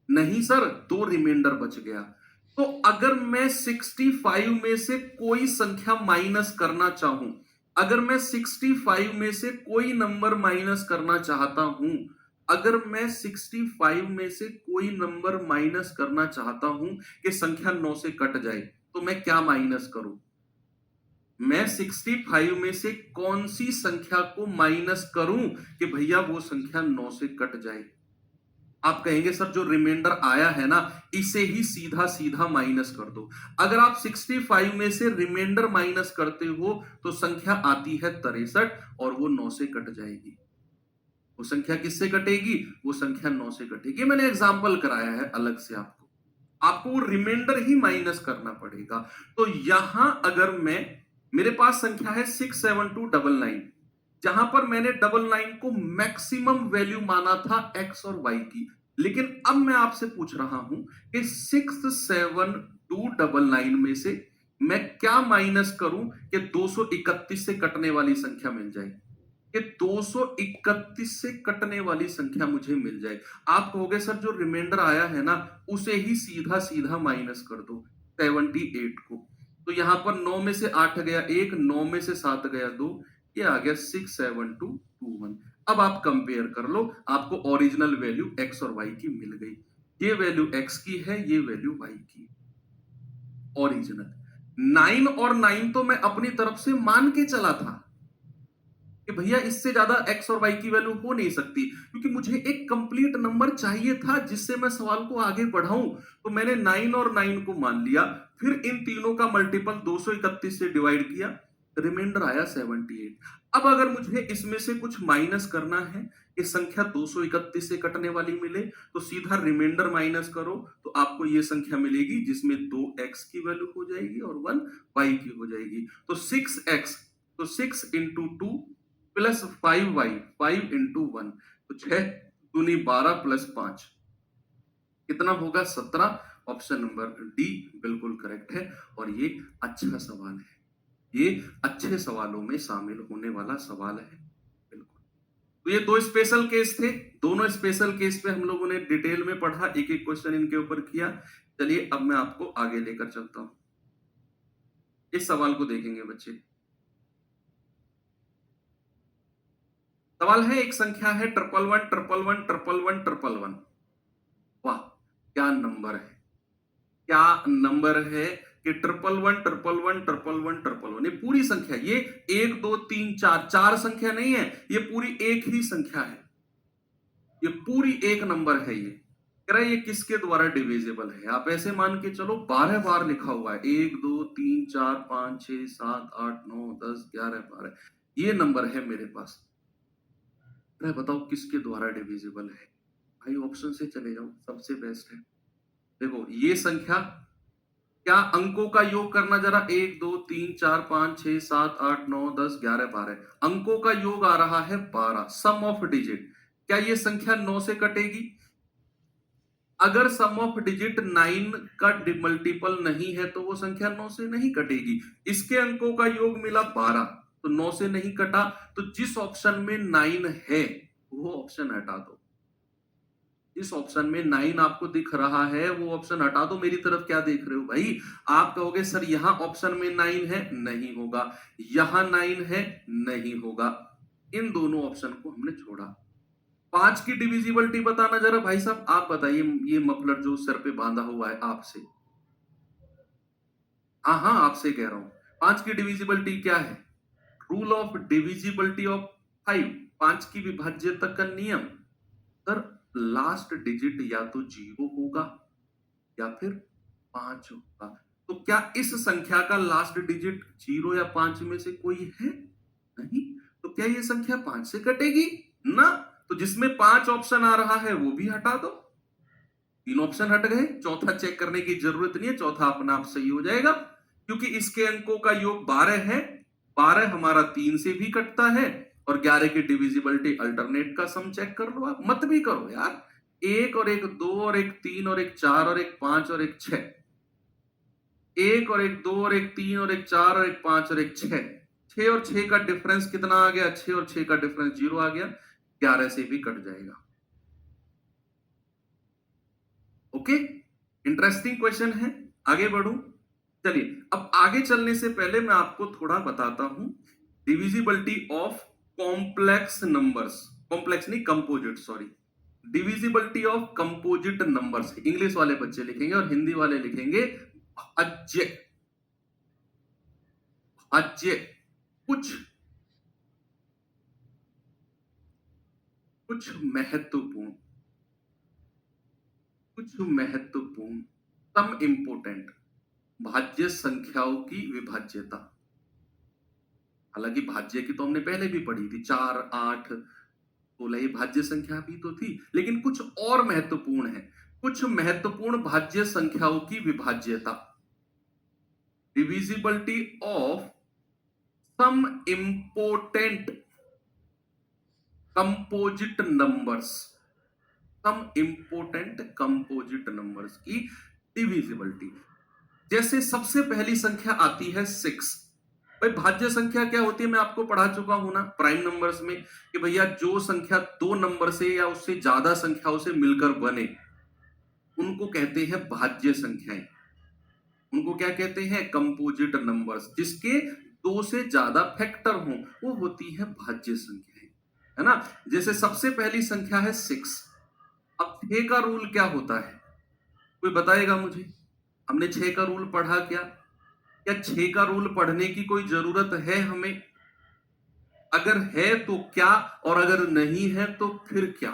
नहीं सर, 2 रिमाइंडर बच गया। तो अगर मैं 65 में से कोई संख्या माइनस करना चाहूं, अगर मैं 65 में से कोई नंबर माइनस करना चाहता हूं, अगर मैं 65 में से कोई नंबर माइनस करना चाहता हूं कि संख्या 9 से कट जाए, तो मैं क्या माइनस करूं? मैं 65 में से कौन सी संख्या को माइनस करूं कि भैया वो संख्या 9 से कट जाए? आप कहेंगे सर जो रिमाइंडर आया है ना इसे ही सीधा सीधा माइनस कर दो। अगर आप 65 में से रिमाइंडर माइनस करते हो तो संख्या आती है 63 और वो 9 से कट जाएगी। वो संख्या किससे कटेगी? वो संख्या 9 से कटेगी। मैंने एग्जांपल कराया है अलग से आपको, आपको वो रिमाइंडर ही माइनस करना पड़ेगा। तो यहां अगर मैं, मेरे पास संख्या है 67299, जहां पर मैंने 99 को मैक्सिमम वैल्यू माना था एक्स और वाई की, लेकिन अब मैं आपसे पूछ रहा हूं कि 67299 में से मैं क्या माइनस करूं कि 231 से कटने वाली संख्या मिल जाए, कि 231 से कटने वाली संख्या मुझे मिल जाए। आप कहोगे सर जो रिमाइंडर आया है ना उसे ही सीधा सीधा माइनस कर दो 78 को। तो यहां पर 9 में से 8 गया 1, 9 में से 7 गया 2, ये आ गया 67221। अब आप कंपेयर कर लो, आपको ओरिजिनल वैल्यू x और y की मिल गई। ये वैल्यू x की है, ये वैल्यू y की, ओरिजिनल। 9 और 9 तो मैं अपनी तरफ से मान के चला था कि भैया इससे ज्यादा x और y की वैल्यू हो नहीं सकती, क्योंकि मुझे एक कंप्लीट नंबर चाहिए था जिससे मैं सवाल को आगे बढ़ाऊं। तो मैंने 9 और 9 को मान लिया, फिर इन तीनों का मल्टीपल 231 से डिवाइड किया, रिमाइंडर आया 78। अब अगर मुझे इसमें से कुछ माइनस करना है कि संख्या 231 से कटने वाली मिले, तो सीधा रिमाइंडर माइनस करो तो आपको ये संख्या मिलेगी जिसमें 2x की वैल्यू हो जाएगी और 1 y की हो जाएगी। तो 6x, तो 6 इंटू 2 प्लस 5y, 5 इंटू 1, तो 6 दूनी 12 प्लस 5 कितना होगा 17। ऑप्शन नंबर डी बिल्कुल करेक्ट है और ये अच्छा सवाल है, ये अच्छे सवालों में शामिल होने वाला सवाल है बिल्कुल। तो ये दो स्पेशल केस थे, दोनों स्पेशल केस पे हम लोगों ने डिटेल में पढ़ा, एक एक क्वेश्चन इनके ऊपर किया। चलिए अब मैं आपको आगे लेकर चलता हूं, इस सवाल को देखेंगे बच्चे। सवाल है, एक संख्या है 111111111। वाह, क्या नंबर है, क्या नंबर है कि 111111111, ये पूरी संख्या, ये 1 2 3 4 चार संख्या नहीं है, ये पूरी एक ही संख्या है, ये पूरी एक नंबर है। ये कह रहा है ये किसके द्वारा डिविजिबल है। आप ऐसे मान के चलो 12 बार लिखा हुआ है, 1 2 3 4 5 6 7 8 9 10 11 12, ये नंबर है मेरे पास। बताओ किसके द्वारा डिविजिबल है। भाई ऑप्शन से चले जाओ, सबसे बेस्ट है। देखो ये संख्या, क्या अंकों का योग करना जरा, 1 2 3 4 5 6 7 8 9 10 11 12, अंकों का योग आ रहा है 12, सम ऑफ डिजिट। क्या ये संख्या 9 से कटेगी? अगर सम ऑफ डिजिट 9 का मल्टीपल नहीं है तो वो संख्या 9 से नहीं कटेगी। इसके अंकों का योग मिला 12, तो 9 से नहीं कटा, तो जिस ऑप्शन में 9 है वो ऑप्शन हटा दो। इस ऑप्शन में 9 आपको दिख रहा है वो ऑप्शन हटा दो। मेरी तरफ क्या देख रहे हो भाई? आप कहोगे सर यहां ऑप्शन में 9 है, नहीं होगा, यहां 9 है, नहीं होगा, इन दोनों ऑप्शन को हमने छोड़ा। 5 की डिविजिबिलिटी बताना जरा भाई साहब, आप बताइए, ये मफलर जो सर पे बांधा हुआ है आपसे। हाँ हाँ आपसे कह रहा हूं, 5 की डिविजिबिलिटी क्या है? रूल ऑफ डिविजिबिलिटी ऑफ 5, 5 की विभाज्यता का नियम। सर लास्ट डिजिट या तो 0 होगा या फिर 5 होगा। तो क्या इस संख्या का लास्ट डिजिट 0 या 5 में से कोई है? नहीं। तो क्या ये संख्या 5 से कटेगी? ना। तो जिसमें 5 ऑप्शन आ रहा है वो भी हटा दो। 3 ऑप्शन हट गए, चौथा चेक करने की जरूरत नहीं है, चौथा अपना आप सही हो जाएगा, क्योंकि इसके अंकों का योग 12 है। 12 हमारा 3 से भी कटता है, और 11 की डिविजिबिलिटी अल्टरनेट का सम चेक कर लो, आप मत भी करो यार। 1 और 1 2 और 1 3 और 1 4 और 1 5 और 1 6, 1 और 1 2 और 1 3 और 1 4 और 1 5 और 1 6, 6 और 6 का डिफरेंस कितना आ गया? 6 और 6 का डिफरेंस 0 आ गया, 11 से भी कट जाएगा। ओके, इंटरेस्टिंग क्वेश्चन है, आगे बढ़ू। चलिए अब आगे चलने से पहले मैं आपको थोड़ा बताता हूं divisibility of complex numbers, complex नहीं composite, sorry, divisibility of composite numbers. English वाले बच्चे लिखेंगे और हिंदी वाले लिखेंगे भाज्य। भाज्य कुछ कुछ महत्वपूर्ण, कुछ महत्वपूर्ण, सम इंपोर्टेंट भाज्य संख्याओं की विभाज्यता। हालांकि भाज्य की तो हमने पहले भी पढ़ी थी, 4 8 16, ये भाज्य संख्या भी तो थी, लेकिन कुछ और महत्वपूर्ण है, कुछ महत्वपूर्ण भाज्य संख्याओं की विभाज्यता, divisibility of some important composite numbers, some important composite numbers की डिविजिबिलिटी। जैसे सबसे पहली संख्या आती है 6। भाई भाज्य संख्या क्या होती है, मैं आपको पढ़ा चुका हूं ना प्राइम नंबर्स में, कि भैया जो संख्या दो नंबर से या उससे ज्यादा संख्याओं से मिलकर बने उनको कहते हैं भाज्य संख्याएं। उनको क्या कहते हैं, कंपोजिट नंबर्स। जिसके दो से ज्यादा फैक्टर हो वो होती है भाज्य संख्याएं, है ना। जैसे सबसे पहली संख्या है 6। अब 6 का रूल क्या होता है, कोई बताएगा मुझे। हमने 6 का रूल पढ़ा क्या 6 का रूल पढ़ने की कोई जरूरत है हमें? अगर है तो क्या, और अगर नहीं है तो फिर क्या?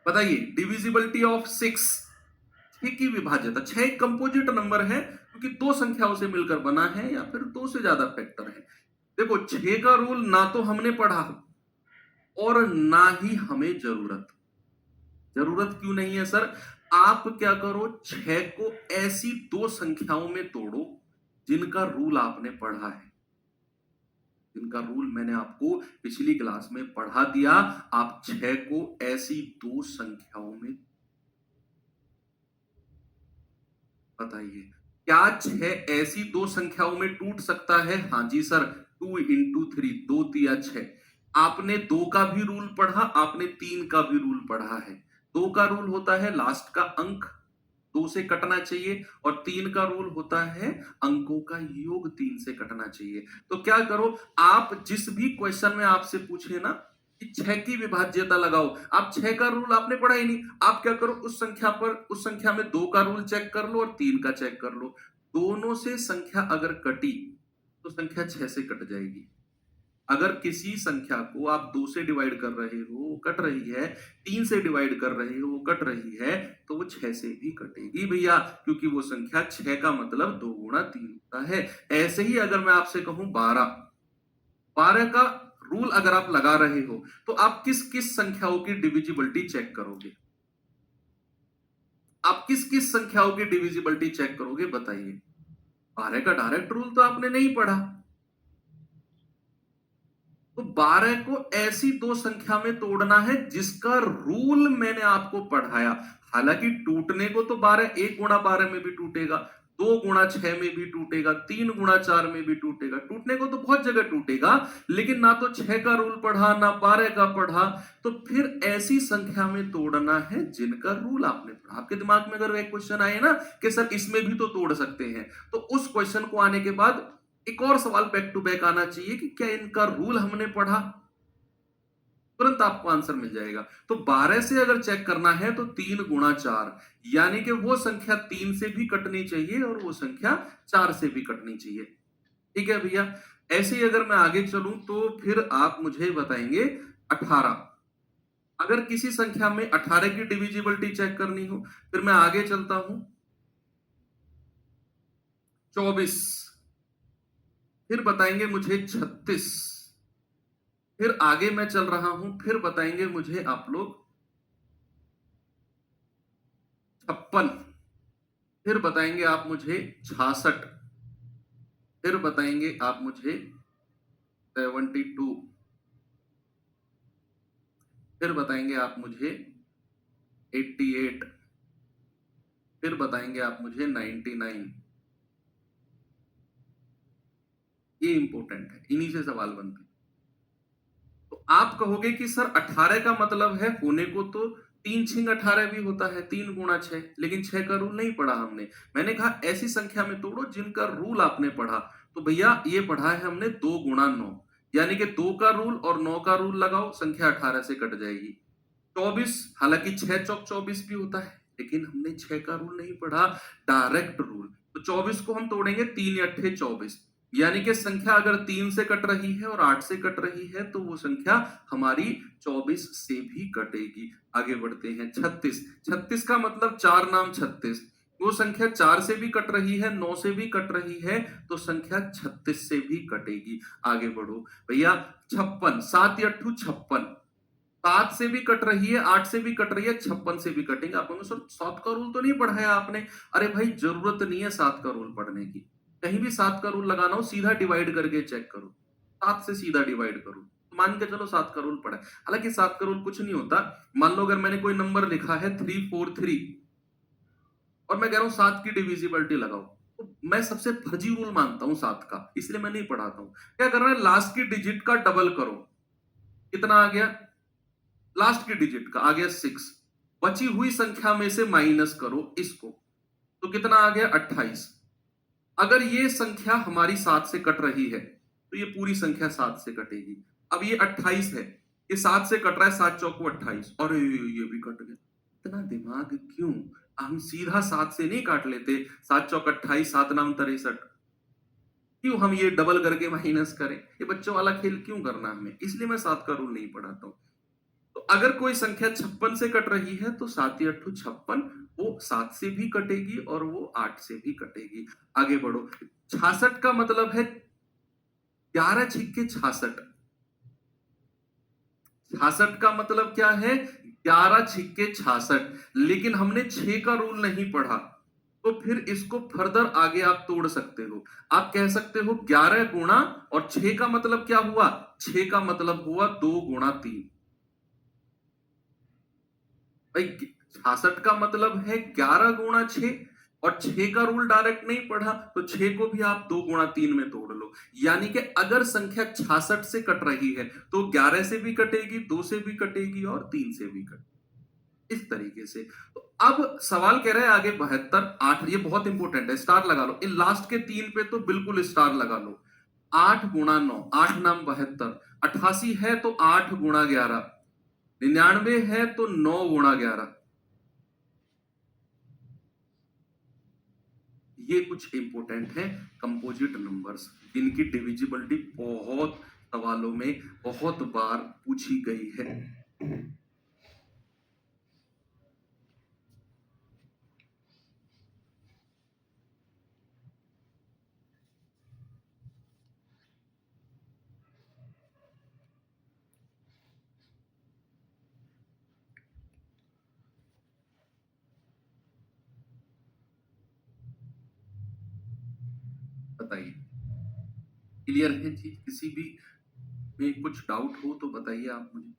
बताइए। डिविजिबिलिटी ऑफ 6, 6 की विभाज्यता। 6 एक कंपोजिट नंबर है क्योंकि दो संख्याओं से मिलकर बना है या फिर दो से ज्यादा फैक्टर है। देखो 6 का रूल ना तो हमने पढ़ा और ना ही हमें जरूरत क्यों नहीं है सर? आप क्या करो, 6 को ऐसी दो संख्याओं में तोड़ो जिनका रूल आपने पढ़ा है, जिनका रूल मैंने आपको पिछली क्लास में पढ़ा दिया। आप 6 को ऐसी दो संख्याओं में, बताइए क्या 6 ऐसी दो संख्याओं में टूट सकता है? हाँ जी सर, 2 इंटू 3, 2 तिया 6। आपने 2 का भी रूल पढ़ा, आपने 3 का भी रूल पढ़ा है। 2 का रूल होता है लास्ट का अंक 2 से कटना चाहिए, और 3 का रूल होता है अंकों का योग 3 से कटना चाहिए। तो क्या करो, आप जिस भी क्वेश्चन में आपसे पूछे ना कि 6 की विभाज्यता लगाओ, आप 6 का रूल आपने पढ़ा ही नहीं। आप क्या करो, उस संख्या पर, उस संख्या में 2 का रूल चेक कर लो और 3 का चेक कर लो। दोनों से संख्या अगर कटी तो संख्या 6 से कट जाएगी। अगर किसी संख्या को आप 2 से डिवाइड कर रहे हो वो कट रही है, 3 से डिवाइड कर रहे हो वो कट रही है, तो वो 6 से भी कटेगी भैया, क्योंकि वो संख्या 6 का मतलब 2 गुणा 3 होता है। ऐसे ही अगर मैं आपसे कहूं 12 का रूल अगर आप लगा रहे हो तो आप किस किस संख्याओं की डिविजिबिलिटी चेक करोगे? आप किस किस संख्याओं की डिविजिबिलिटी चेक करोगे, बताइए। 12 का डायरेक्ट रूल तो आपने नहीं पढ़ा, तो 12 को ऐसी दो संख्या में तोड़ना है जिसका रूल मैंने आपको पढ़ाया। हालांकि टूटने को तो 12 1 गुणा 12 में भी टूटेगा, 2 गुणा 6 में भी टूटेगा, 3 गुणा 4 में भी टूटेगा, टूटने को तो बहुत जगह टूटेगा, लेकिन ना तो 6 का रूल पढ़ा ना 12 का पढ़ा। तो फिर ऐसी संख्या में तोड़ना है जिनका रूल आपने पढ़ा। आपके दिमाग में अगर एक क्वेश्चन आए ना कि सर इसमें भी तो तोड़ सकते हैं, तो उस क्वेश्चन को आने के बाद एक और सवाल बैक टू बैक आना चाहिए कि क्या इनका रूल हमने पढ़ा। तुरंत आपको आंसर मिल जाएगा। तो 12 से अगर चेक करना है तो 3 गुणा 4, यानी कि वो संख्या 3 से भी कटनी चाहिए और वो संख्या 4 से भी कटनी चाहिए। ठीक है भैया। ऐसे ही अगर मैं आगे चलूं तो फिर आप मुझे बताएंगे 18। अगर किसी संख्या में 18 की डिविजिबिलिटी चेक करनी हो, फिर मैं आगे चलता हूं 24, फिर बताएंगे मुझे 36, फिर आगे मैं चल रहा हूं, फिर बताएंगे मुझे आप लोग 56, फिर बताएंगे आप मुझे 66, फिर बताएंगे आप मुझे 72, फिर बताएंगे आप मुझे 88, फिर बताएंगे आप मुझे 99। ये इंपॉर्टेंट है, इन्हीं से सवाल बनते हैं। तो आप कहोगे कि सर 18 का मतलब है होने को तो 3 छिंग 18 भी होता है, 3 गुणा 6, लेकिन 6 का रूल नहीं पढ़ा हमने। मैंने कहा ऐसी संख्या में तोड़ो जिनका रूल आपने पढ़ा। तो भैया ये पढ़ा है हमने 2 गुणा 9, यानी कि 2 का रूल और 9 का रूल लगाओ, संख्या 18 से कट जाएगी। 24, हालांकि 6 चौक 24 भी होता है, लेकिन हमने 6 का रूल नहीं पढ़ा, डायरेक्ट रूल। तो 24 को हम तोड़ेंगे 3 अट्ठे 24, यानी कि संख्या अगर 3 से कट रही है और 8 से कट रही है तो वो संख्या हमारी 24 से भी कटेगी। आगे बढ़ते हैं 36। 36 का मतलब 4 नाम 36, वो संख्या 4 से भी कट रही है, 9 से भी कट रही है, तो संख्या 36 से भी कटेगी। आगे बढ़ो भैया 56, 7 अट्ठू 56, 7 से भी कट रही है, 8 से भी कट रही है, 56 से भी कटेंगे। आप कहोगे सर 7 का रूल तो नहीं पढ़ाया आपने। अरे भाई जरूरत नहीं है 7 का रूल पढ़ने की, कहीं भी 7 का रूल लगाना हो सीधा डिवाइड करके चेक करो, 7 से सीधा डिवाइड करो तो मान के चलो 7 का रूल पढ़ा है। हालांकि 7 का रूल कुछ नहीं होता। मान लो अगर मैंने कोई नंबर लिखा है 343 और मैं कह रहा हूं 7 की डिविजिबिलिटी लगाओ, तो मैं सबसे फर्जी रूल मानता हूं 7 का, इसलिए मैं नहीं पढ़ाता हूं। क्या करना है, लास्ट की डिजिट का डबल करो। कितना आ गया, लास्ट की डिजिट का आ गया 6, बची हुई संख्या में से माइनस करो इसको, तो कितना आ गया 28। अगर ये संख्या हमारी 7 से कट रही है तो ये पूरी संख्या 7 से कटेगी। अब ये 28 है, ये 7 से कट रहा है, 7 चौको 28, और ये भी कट गया। इतना दिमाग क्यों, हम सीधा 7 से नहीं काट लेते, 7 चौक 28, 7 नाम 63, क्यों हम ये डबल करके माइनस करें, ये बच्चों वाला खेल क्यों करना हमें, इसलिए मैं 7 का रूल नहीं पढ़ाता हूं। तो अगर कोई संख्या 56 से कट रही है तो 7 8 56, वो 7 से भी कटेगी और वो 8 से भी कटेगी। आगे बढ़ो, 66 का मतलब है 11 छिक्के 66। 66 का मतलब क्या है, 11 छिक्के 66, लेकिन हमने 6 का रूल नहीं पढ़ा, तो फिर इसको फर्दर आगे आप तोड़ सकते हो। आप कह सकते हो 11 गुणा, और 6 का मतलब क्या हुआ, 6 का मतलब हुआ 2 गुणा 3। भाई 66 का मतलब है 11 गुणा 6, और 6 का रूल डायरेक्ट नहीं पढ़ा, तो 6 को भी आप 2 गुणा 3 में तोड़ लो। यानी कि अगर संख्या 66 से कट रही है तो 11 से भी कटेगी, 2 से भी कटेगी और 3 से भी कटेगी, इस तरीके से। तो अब सवाल कह रहा है आगे 72 8, ये बहुत इंपॉर्टेंट है, स्टार लगा लो इन लास्ट के 3 पे, तो बिल्कुल स्टार लगा लो। 8 गुणा 9, 8 नाम 72, 88 है तो 8 गुणा 11, 99 है तो 9 गुणा 11। ये कुछ इंपॉर्टेंट है कंपोजिट नंबर्स, जिनकी डिविजिबिलिटी बहुत सवालों में बहुत बार पूछी गई है। बताइए, क्लियर है चीज, किसी भी में कुछ डाउट हो तो बताइए आप मुझे,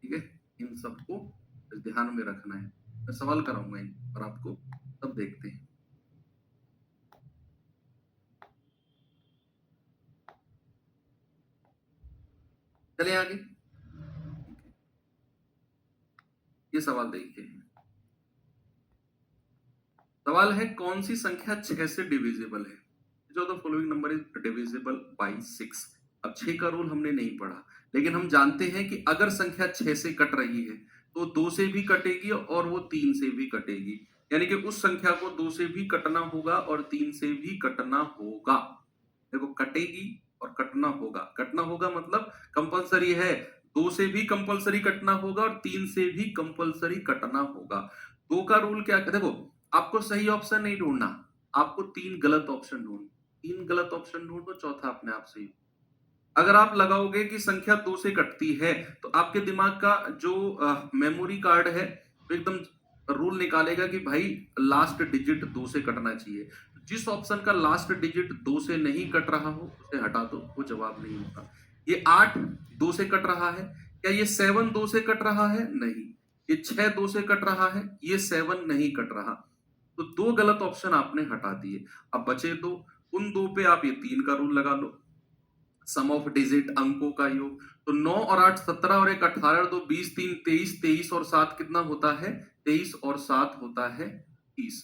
ठीक है। इन सबको ध्यान में रखना है, मैं सवाल कराऊंगा इन पर आपको, तब देखते हैं। चलिए आगे, ये सवाल देखिए। सवाल है कौन सी संख्या 6 से डिविजिबल है, जो the following number is divisible by 6। अब 6 का रूल हमने नहीं पढ़ा, लेकिन हम जानते हैं कि अगर संख्या 6 से कट रही है तो 2 से भी कटेगी और वो 3 से भी कटेगी, यानी कि उस संख्या को 2 से भी कटना होगा और 3 से भी कटना होगा। देखो, कटेगी और कटना होगा, कटना होगा मतलब कंपलसरी है, 2 से भी कंपलसरी कटना होगा और 3 से भी कंपलसरी कटना होगा। 2 का रूल क्या है, देखो आपको सही ऑप्शन नहीं ढूंढना, आपको 3 गलत ऑप्शन ढूंढ, 3 गलत ऑप्शन ढूंढो, चौथा अपने आप सही। अगर आप लगाओगे कि संख्या 2 से कटती है तो आपके दिमाग का जो मेमोरी कार्ड है वो एकदम रूल निकालेगा कि भाई लास्ट डिजिट 2 से कटना चाहिए। जिस ऑप्शन का लास्ट डिजिट 2 से नहीं कट रहा हो उसे हटा दो, वो जवाब नहीं होता। ये 8 2 से कट रहा है, क्या ये 7 2 से कट रहा है, नहीं। ये 6 2 से कट रहा है, ये 7 नहीं कट रहा, तो 2 गलत ऑप्शन आपने हटा दिए। अब बचे 2, उन 2 पे आप ये 3 का रूल लगा लो, सम ऑफ डिजिट अंकों का योग। तो 9 और 8 17 और 1 18 और 2 20 3 23, 23 और 7 कितना होता है, 23 और 7 होता है 30।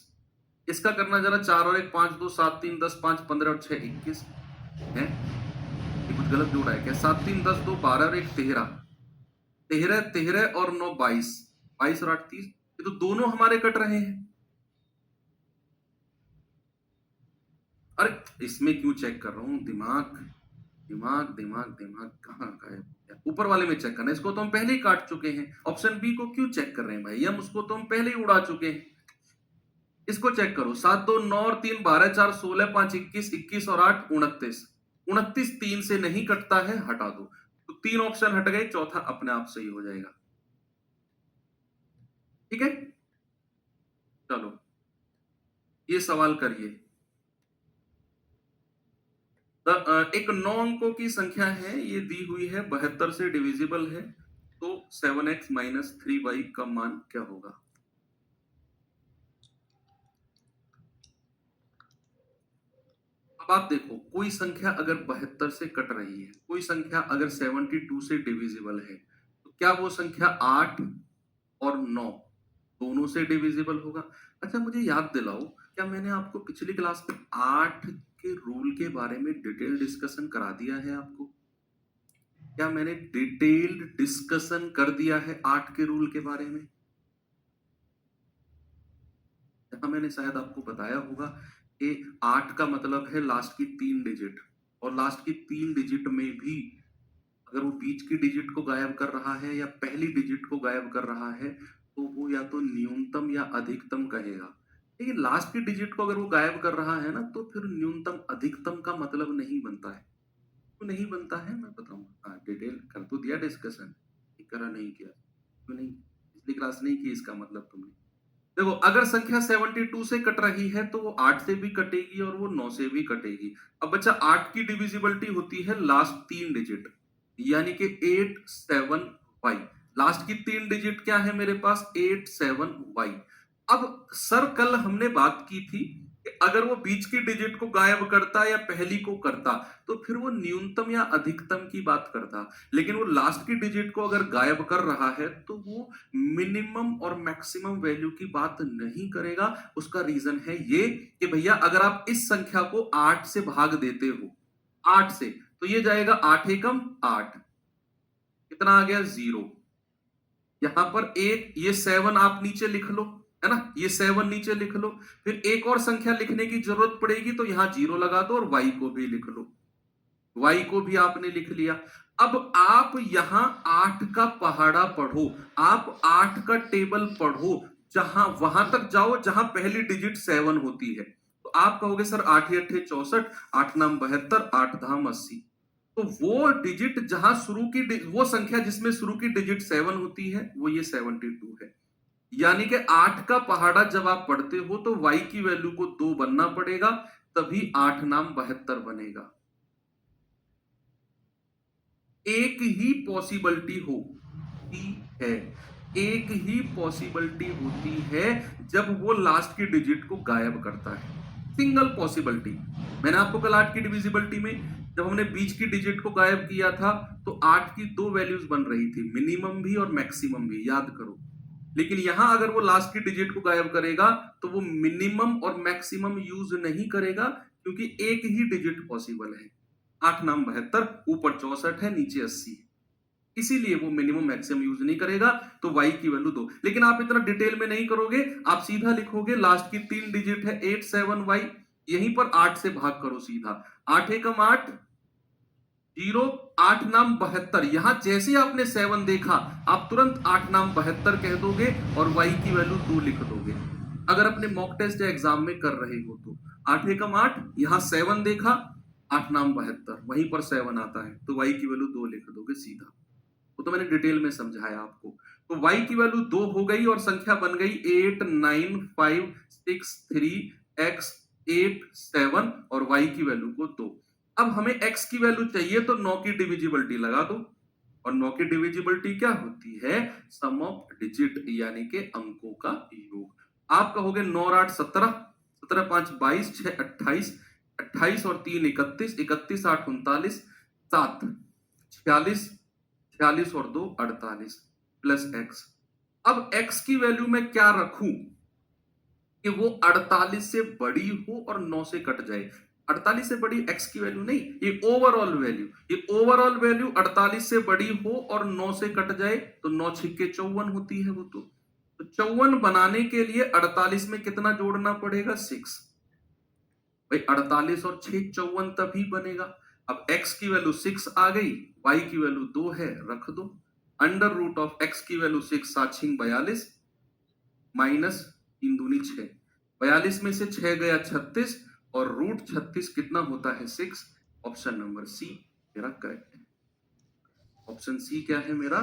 इसका करना जरा, 4 और 1 5 2 7 3 10 5 15 और 6 21 है, ये कुछ गलत जोड़ा है क्या, 7 3 10 2 12 और 1 13, 13 13 और 9 22, 22 और 8 30, ये तो दोनों हमारे कट रहे हैं। अरे इसमें क्यों चेक कर रहा हूं, दिमाग दिमाग दिमाग दिमाग कहाँ गायब हो गया? ऊपर वाले में चेक करना, इसको तो हम पहले ही काट चुके हैं। ऑप्शन बी को क्यों चेक कर रहे हैं भाई, हम उसको तो हम पहले ही उड़ा चुके हैं। इसको चेक करो, 7 2 9 और 3 12 4 16 5 21 21 और 8 29, 29 3 से नहीं कटता है, हटा दो, तो 3 ऑप्शन हट गए, चौथा अपने आप सही हो जाएगा। ठीक है, चलो ये सवाल करिए। एक 9 अंकों की संख्या है, ये दी हुई है 72 से डिविजिबल है, तो 7x - 3y का मान क्या होगा। अब आप देखो, कोई संख्या अगर 72 से कट रही है, कोई संख्या अगर 72 से डिविजिबल है, तो क्या वो संख्या 8 और 9 दोनों से डिविजिबल होगा? अच्छा मुझे याद दिलाओ, क्या मैंने आपको पिछली क्लास में 8 के रूल के बारे में डिटेल डिस्कशन करा दिया है आपको? क्या मैंने डिटेल्ड डिस्कशन कर दिया है 8 के रूल के बारे में? जहां मैंने शायद आपको बताया होगा कि 8 का मतलब है लास्ट की 3 डिजिट, और लास्ट की 3 डिजिट में भी अगर वो बीच की डिजिट को गायब कर रहा है या पहली डिजिट को गायब कर रहा है, तो वो या तो न्यूनतम या अधिकतम कहेगा। लेकिन लास्ट की डिजिट को अगर वो गायब कर रहा है ना, तो फिर न्यूनतम अधिकतम का मतलब नहीं बनता है। क्यों नहीं बनता है मैं बताऊंगा। हाँ, डिटेल कर तो दिया डिस्कशन, करा नहीं किया क्यों नहीं? पिछली क्लास नहीं की इसका मतलब तुमने। देखो, अगर संख्या 72 से कट रही है तो वो 8 से भी कटेगी और वो 9 से भी कटेगी। अब बच्चा, 8 की डिविजिबिलिटी होती है लास्ट 3 डिजिट, यानी कि 8 7 y। लास्ट की 3 डिजिट क्या है मेरे पास? 8 7 y। अब सर कल हमने बात की थी कि अगर वो बीच की डिजिट को गायब करता या पहली को करता, तो फिर वो न्यूनतम या अधिकतम की बात करता। लेकिन वो लास्ट की डिजिट को अगर गायब कर रहा है तो वो मिनिमम और मैक्सिमम वैल्यू की बात नहीं करेगा। उसका रीजन है ये कि भैया, अगर आप इस संख्या को 8 से भाग देते हो, 8 से, तो ये जाएगा 8 एकम 8, कितना आ गया? 0। यहां पर एक ये 7 आप नीचे लिख लो, है ना, ये 7 नीचे लिख लो। फिर एक और संख्या लिखने की जरूरत पड़ेगी तो यहां 0 लगा दो और y को भी लिख लो। y को भी आपने लिख लिया। अब आप यहां 8 का पहाड़ा पढ़ो, आप 8 का टेबल पढ़ो, जहां वहां तक जाओ जहां पहली डिजिट 7 होती है। तो आप कहोगे सर 8 अठे 64, 8 नाम 72, 8 धाम 80। तो वो डिजिट जहां शुरू की वो संख्या जिसमें शुरू की डिजिट 7 होती है, वो ये 72 है। यानी कि 8 का पहाड़ा जब आप पढ़ते हो तो y की वैल्यू को 2 बनना पड़ेगा, तभी 8 नाम 72 बनेगा। एक ही पॉसिबिलिटी होती है, एक ही पॉसिबिलिटी होती है जब वो लास्ट की डिजिट को गायब करता है। Single possibility. मैंने आपको कल 8 की डिविजिबिलिटी में जब हमने बीच की डिजिट को गायब किया था, तो 8 की दो वैल्यूज बन रही थी, मिनिमम भी और मैक्सिमम भी, याद करो। लेकिन यहां अगर वो लास्ट की डिजिट को गायब करेगा तो वो मिनिमम और मैक्सिमम यूज नहीं करेगा, क्योंकि एक ही डिजिट पॉसिबल है। 8 नाम 72, ऊपर 64 है, नीचे 80 है, इसीलिए वो मिनिमम मैक्सिमम यूज नहीं करेगा। तो y की वैल्यू 2। लेकिन आप इतना डिटेल में नहीं करोगे, आप सीधा लिखोगे लास्ट की 3 डिजिट है 8 7 y, यहीं पर 8 से भाग करो सीधा। 8 एकम 8, 0, 8 नाम 72। यहां जैसे आपने 7 देखा, आप तुरंत 8 नाम 72 कह दोगे और y की वैल्यू 2 लिख दोगे। अगर अपने मॉक टेस्ट या एग्जाम में कर रहे हो तो 8 एकम 8, यहां 7 देखा, 8 नाम 72, वहीं पर 7 आता है, तो y की वैल्यू 2 लिख दोगे सीधा। वो तो मैंने डिटेल में समझाया आपको। तो y की वैल्यू 2 हो गई और संख्या बन गई 8 9 5 6 3 x 8 7 और y की वैल्यू को 2। अब हमें x की वैल्यू चाहिए तो 9 की डिविजिबिलिटी लगा दो, और 9 की डिविजिबिलिटी क्या होती है? सम ऑफ डिजिट, यानी कि अंकों का योग। आप कहोगे 9 और 8 17, 17 5 22, 6 28, 28 और 3 31, 31 8 39, 7 46, 46 और 2 48 प्लस x। अब x की वैल्यू में क्या रखूं कि वो 48 से बड़ी हो और 9 से कट जाए? 48 से बड़ी x की वैल्यू नहीं, ये ओवरऑल वैल्यू, ये ओवरऑल वैल्यू 48 से बड़ी हो और 9 से कट जाए, तो 9 छिक्के 54 होती है वो। तो 54 बनाने के लिए 48 में कितना जोड़ना पड़ेगा? 6। भाई 48 और 6 54 तभी बनेगा। अब x की वैल्यू 6 आ गई, y की वैल्यू 2 है, रख दो। अंडर रूट ऑफ x की वैल्यू 6, 7 6 42, माइनस 3 दूनी 6, 42 में से 6 गया 36, और रूट 36 कितना होता है? 6। ऑप्शन नंबर सी मेरा करेक्ट है। ऑप्शन सी क्या है मेरा?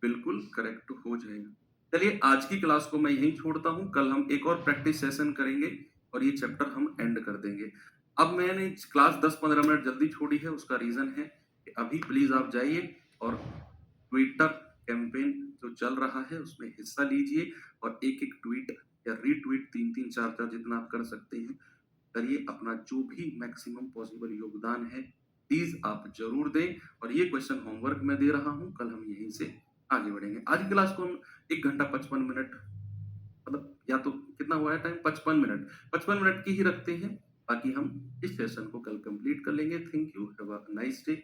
बिल्कुल करेक्ट हो जाएगा। चलिए, आज की क्लास को मैं यहीं छोड़ता हूं, कल हम एक और प्रैक्टिस सेशन करेंगे और ये चैप्टर हम एंड कर देंगे। अब मैंने क्लास 10-15 मिनट जल्दी छोड़ी है, उसका रीजन है कि अभी प्लीज आप जाइए और ट्विटर कैंपेन जो चल रहा है उसमें हिस्सा लीजिए, और एक एक ट्वीट या रीट्वीट 3-3 4-4 जितना आप कर सकते हैं करिए, अपना जो भी मैक्सिमम पॉसिबल योगदान है प्लीज आप जरूर दें। और ये क्वेश्चन होमवर्क में दे रहा हूं, कल हम यहीं से आगे बढ़ेंगे। आज की क्लास को हम 1 घंटा 55 मिनट, मतलब या तो कितना हुआ है टाइम, 55 मिनट, 55 मिनट की ही रखते हैं। बाकी हम इस सेशन को कल कंप्लीट कर लेंगे। Thank you, have a nice day.